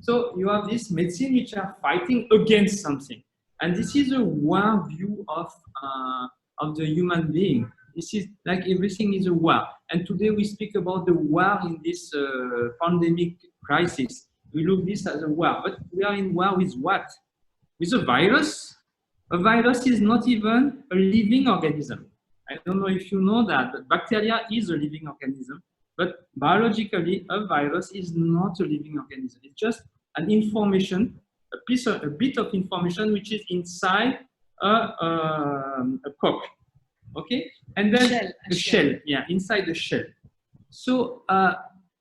So you have this medicine which are fighting against something, and this is a war view of the human being. This is like everything is a war. And today we speak about the war in this pandemic crisis. We look this as a war, but we are in war with what? With a virus? A virus is not even a living organism. I don't know if you know that, but bacteria is a living organism. But biologically, a virus is not a living organism. It's just an information, a bit of information which is inside a cock. Okay, and then Shell, the shell, yeah, inside the shell. So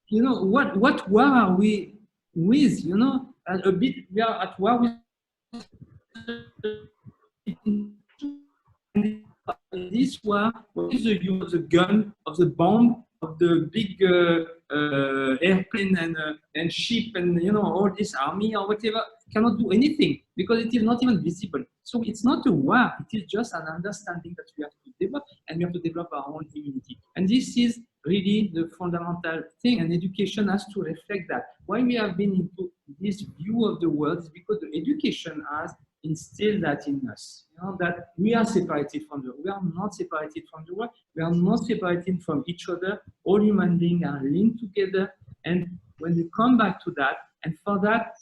you know, what war are we with? You know, a bit we are at war with this war. What is the use of the gun, of the bomb, of the big airplane and ship, and you know, all this army or whatever cannot do anything because it is not even visible. So it's not a war, it is just an understanding that we have to develop, and we have to develop our own immunity. And this is really the fundamental thing, and education has to reflect that. Why we have been into this view of the world is because the education has instilled that in us, you know, that we are separated from the world. We are not separated from the world. We are not separated from each other. All human beings are linked together. And when we come back to that, and for that,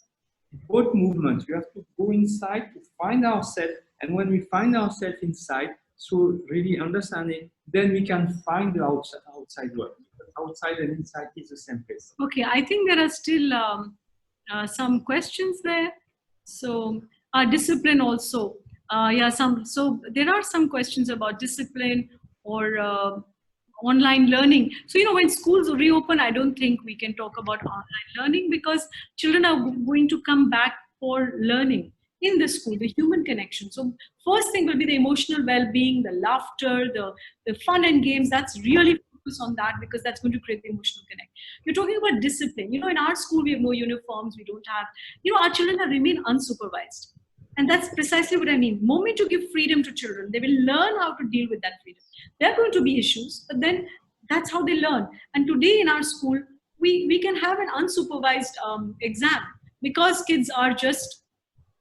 both movements, we have to go inside to find ourselves. And when we find ourselves inside, so really understanding, then we can find the outside world. Outside and inside is the same place. Okay, I think there are still some questions there. So discipline also. Yeah, so there are some questions about discipline or online learning. So, you know, when schools reopen, I don't think we can talk about online learning because children are going to come back for learning in the school, the human connection. So first thing will be the emotional well-being, the laughter, the fun and games. That's really focus on that because that's going to create the emotional connect. You're talking about discipline. You know, in our school, we have no uniforms. We don't have, you know, our children are remain unsupervised. And that's precisely what I mean. The moment you give freedom to children, they will learn how to deal with that freedom. There are going to be issues, but then that's how they learn. And today in our school, we can have an unsupervised exam because kids are just,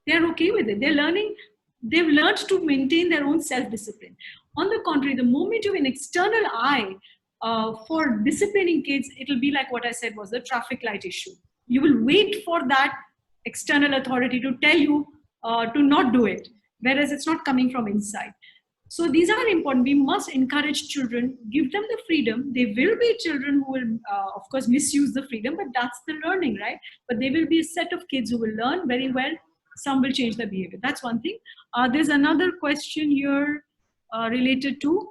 they're okay with it. They're learning, they've learned to maintain their own self-discipline. On the contrary, the moment you have an external eye for disciplining kids, it'll be like what I said was the traffic light issue. You will wait for that external authority to tell you to not do it, whereas it's not coming from inside. So these are important. We must encourage children, give them the freedom. There will be children who will, of course, misuse the freedom, but that's the learning, right? But there will be a set of kids who will learn very well. Some will change their behavior. That's one thing. There's another question here related to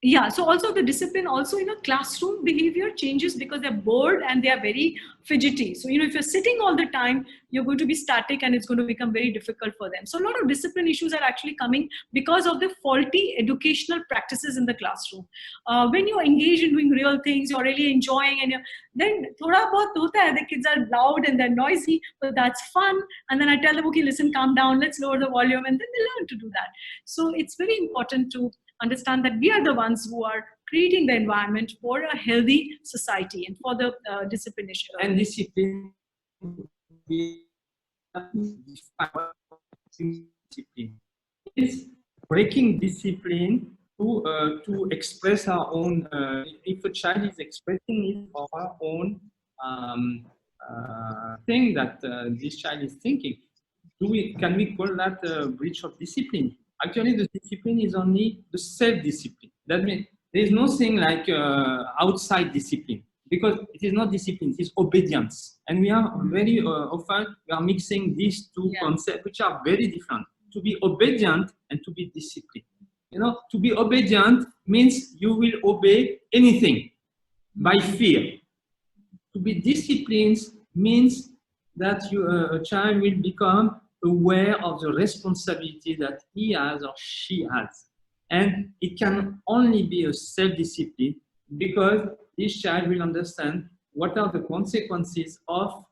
yeah, so also the discipline also, you know, classroom behavior changes because they're bored and they are very fidgety. So, you know, if you're sitting all the time, you're going to be static and it's going to become very difficult for them. So a lot of discipline issues are actually coming because of the faulty educational practices in the classroom. When you're engaged in doing real things, you're really enjoying, and then thoda bahut hota hai, the kids are loud and they're noisy, but that's fun. And then I tell them, okay, listen, calm down, let's lower the volume, and then they learn to do that. So it's very important to understand that we are the ones who are creating the environment for a healthy society and for the discipline issue. And discipline, it's breaking discipline to express our own. If a child is expressing it for our own thing that this child is thinking, can we call that a breach of discipline? Actually, the discipline is only the self-discipline. That means there is nothing like outside discipline, because it is not discipline, it is obedience. And we are very often we are mixing these two concepts, which are very different. To be obedient and to be disciplined. You know, to be obedient means you will obey anything by fear. To be disciplined means that a child will become aware of the responsibility that he has or she has. And it can only be a self-discipline because this child will understand what are the consequences of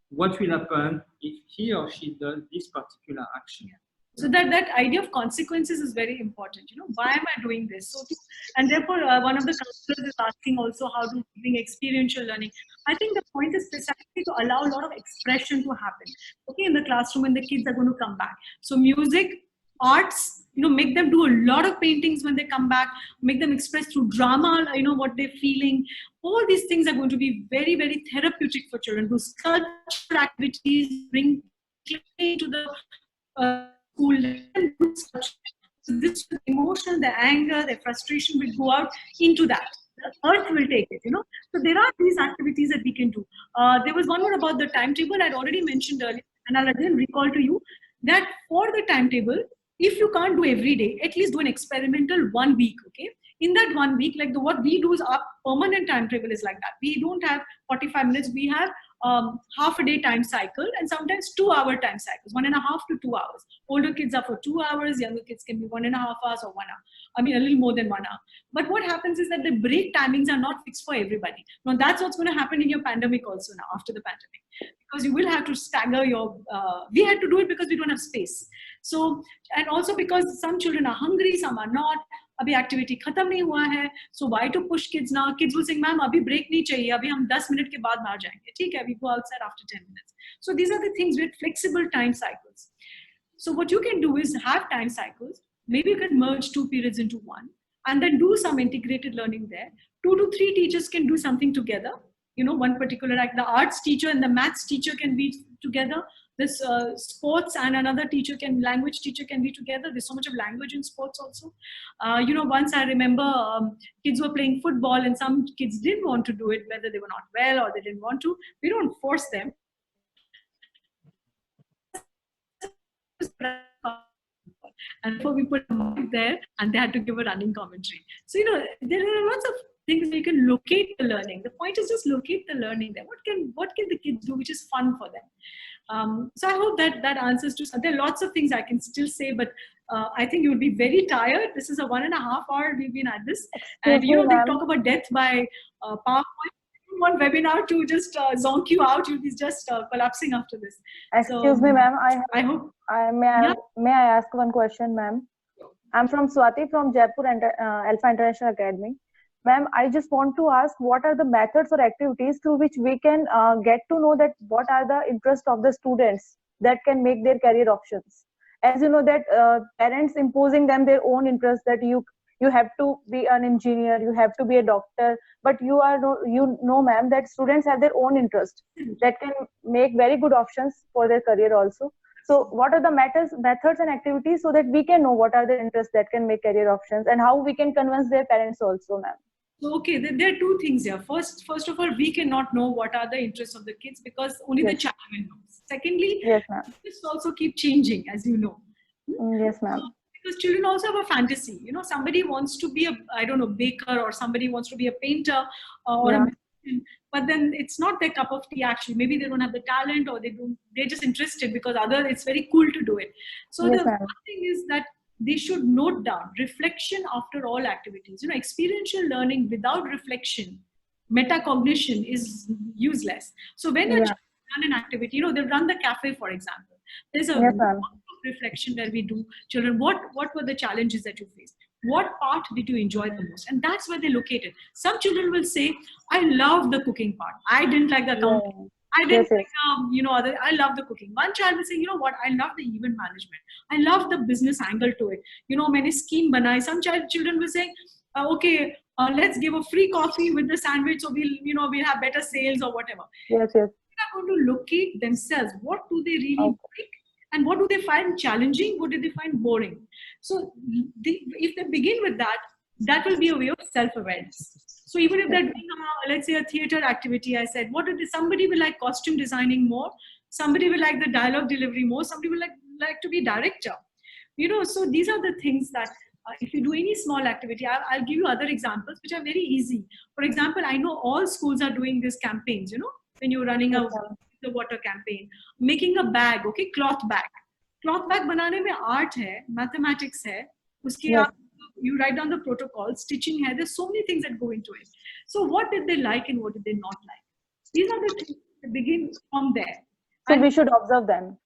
what will happen if he or she does this particular action. So that idea of consequences is very important. You know, why am I doing this? So, and therefore, one of the counselors is asking also how to bring experiential learning. I think the point is precisely to allow a lot of expression to happen. Okay, in the classroom, and the kids are going to come back. So music, arts, you know, make them do a lot of paintings when they come back. Make them express through drama, you know, what they're feeling. All these things are going to be very, very therapeutic for children. Do sculpture activities, bring clay to the school. So this emotion, the anger, the frustration will go out into that. The earth will take it, you know. So there are these activities that we can do. There was one more about the timetable I'd already mentioned earlier, and I'll again recall to you. that for the timetable, if you can't do every day, at least do an experimental 1 week, okay? In that 1 week, like what we do is our permanent timetable is like that. We don't have 45 minutes. We have half a day time cycle and sometimes 2-hour time cycles, 1.5 to 2 hours. Older kids are for 2 hours, younger kids can be 1.5 hours or 1 hour. I mean, a little more than 1 hour. But what happens is that the break timings are not fixed for everybody. Now, that's what's going to happen in your pandemic also now, after the pandemic. Because you will have to stagger your, we had to do it because we don't have space. So, and also because some children are hungry, some are not. अभी activity खत्म नहीं हुआ है, so why to push kids now? Kids will say, ma'am, अभी break नहीं चाहिए, अभी हम 10 minute के बाद बाहर जाएंगे, ठीक है, we go outside after 10 minutes. So these are the things with flexible time cycles. So what you can do is have time cycles. Maybe you can merge 2 periods into one, and then do some integrated learning there. 2 to 3 teachers can do something together. You know, one particular, like the arts teacher and the maths teacher can be together. This sports and another teacher language teacher can be together. There's so much of language in sports also. You know, once I remember kids were playing football and some kids didn't want to do it, whether they were not well or they didn't want to. We don't force them. And so we put them there and they had to give a running commentary. So, you know, there are lots of things where you can locate the learning. The point is just locate the learning there. What can the kids do which is fun for them? So I hope that answers to some. There are lots of things I can still say, but I think you will be very tired. This is a 1.5 hour we've been at this. And you know, they talk about death by PowerPoint. One webinar to just zonk you out, you'll be just collapsing after this. Excuse me, ma'am. May I ask one question, ma'am? I'm from Swati from Jaipur Alpha International Academy. Ma'am, I just want to ask, what are the methods or activities through which we can get to know that what are the interests of the students that can make their career options? As you know that parents imposing them their own interests, that you have to be an engineer, you have to be a doctor, but you know, ma'am, that students have their own interest that can make very good options for their career also. So what are the methods and activities so that we can know what are the interests that can make career options and how we can convince their parents also, ma'am? Okay, there are 2 things here. First of all, we cannot know what are the interests of the kids because only the child will know. Secondly, yes, ma'am, this also keep changing, as you know. Yes, ma'am. Because children also have a fantasy. You know, somebody wants to be a, I don't know, baker, or somebody wants to be a painter or a musician, but then it's not their cup of tea actually. Maybe they don't have the talent, or they're just interested because it's very cool to do it. So the one thing is that they should note down reflection after all activities. You know, experiential learning without reflection, metacognition is useless. So when a child run an activity, you know, they run the cafe, for example. There's a reflection where we do children, what were the challenges that you faced? What part did you enjoy the most? And that's where they locate it. Some children will say, I love the cooking part. I didn't like the accounting. I didn't like, you know, I love the cooking. One child will say, you know what, I love the event management. I love the business angle to it. You know, many scheme banai. Some children will say, okay, let's give a free coffee with the sandwich, so we'll have better sales or whatever. Yes. They are going to locate themselves. What do they really like? And what do they find challenging? What do they find boring? So if they begin with that, that will be a way of self-awareness. So even if they're doing, let's say, a theater activity, I said, somebody will like costume designing more. Somebody will like the dialogue delivery more. Somebody will like to be director. You know, so these are the things that if you do any small activity, I'll give you other examples which are very easy. For example, I know all schools are doing these campaigns, you know, when you're running the water campaign, making a bag, okay, cloth bag banane mein art hai, mathematics hai, uske you write down the protocol, stitching hai, there's so many things that go into it. So what did they like and what did they not like? These are the things that begin from there. So we should observe them.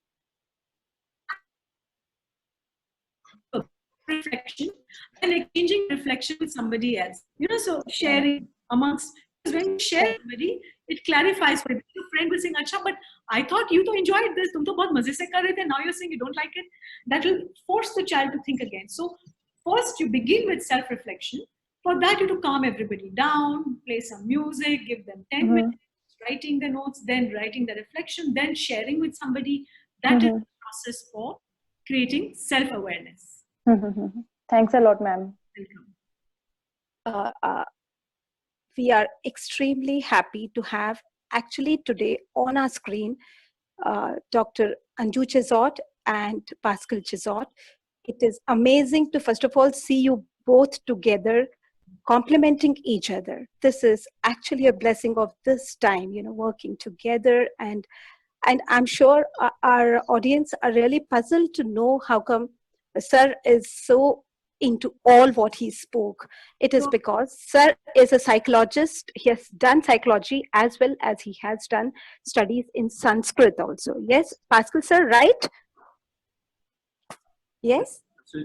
Reflection and exchanging reflection with somebody else. You know, so sharing amongst, because when you share somebody, it clarifies for you. Your friend will say, Acha, but I thought you enjoyed this. Tum to bahut maze se kar rahe the. Now you're saying you don't like it. That will force the child to think again. So first you begin with self-reflection. For that you to calm everybody down, play some music, give them 10 minutes, writing the notes, then writing the reflection, then sharing with somebody. That is the process for creating self-awareness. Thanks a lot, ma'am. Welcome. We are extremely happy to have actually today on our screen Dr. Anju Chazot and Pascal Chazot. It is amazing to, first of all, see you both together, complementing each other. This is actually a blessing of this time, working together. And I'm sure our audience are really puzzled to know how come Sir is so into all what he spoke. It is because Sir is a psychologist. He has done psychology as well as he has done studies in Sanskrit also. Yes, Pascal Sir, right? Yes?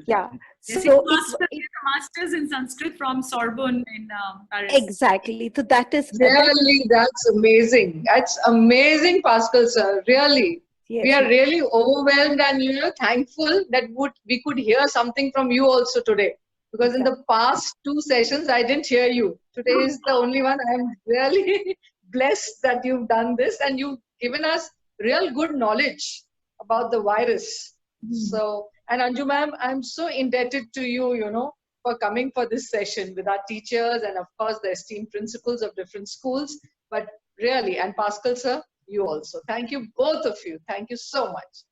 Yeah. Yes, So he's a master's in Sanskrit from Sorbonne in Paris. Exactly. So that is really, that's amazing. That's amazing, Pascal sir. Really. Yes, we are really overwhelmed and thankful that we could hear something from you also today. Because in the past 2 sessions, I didn't hear you. Today is the only one. I'm really blessed that you've done this and you've given us real good knowledge about the virus. So, and Anju ma'am, I'm so indebted to you, for coming for this session with our teachers and of course the esteemed principals of different schools. But really, and Pascal sir, you also. Thank you, both of you. Thank you so much.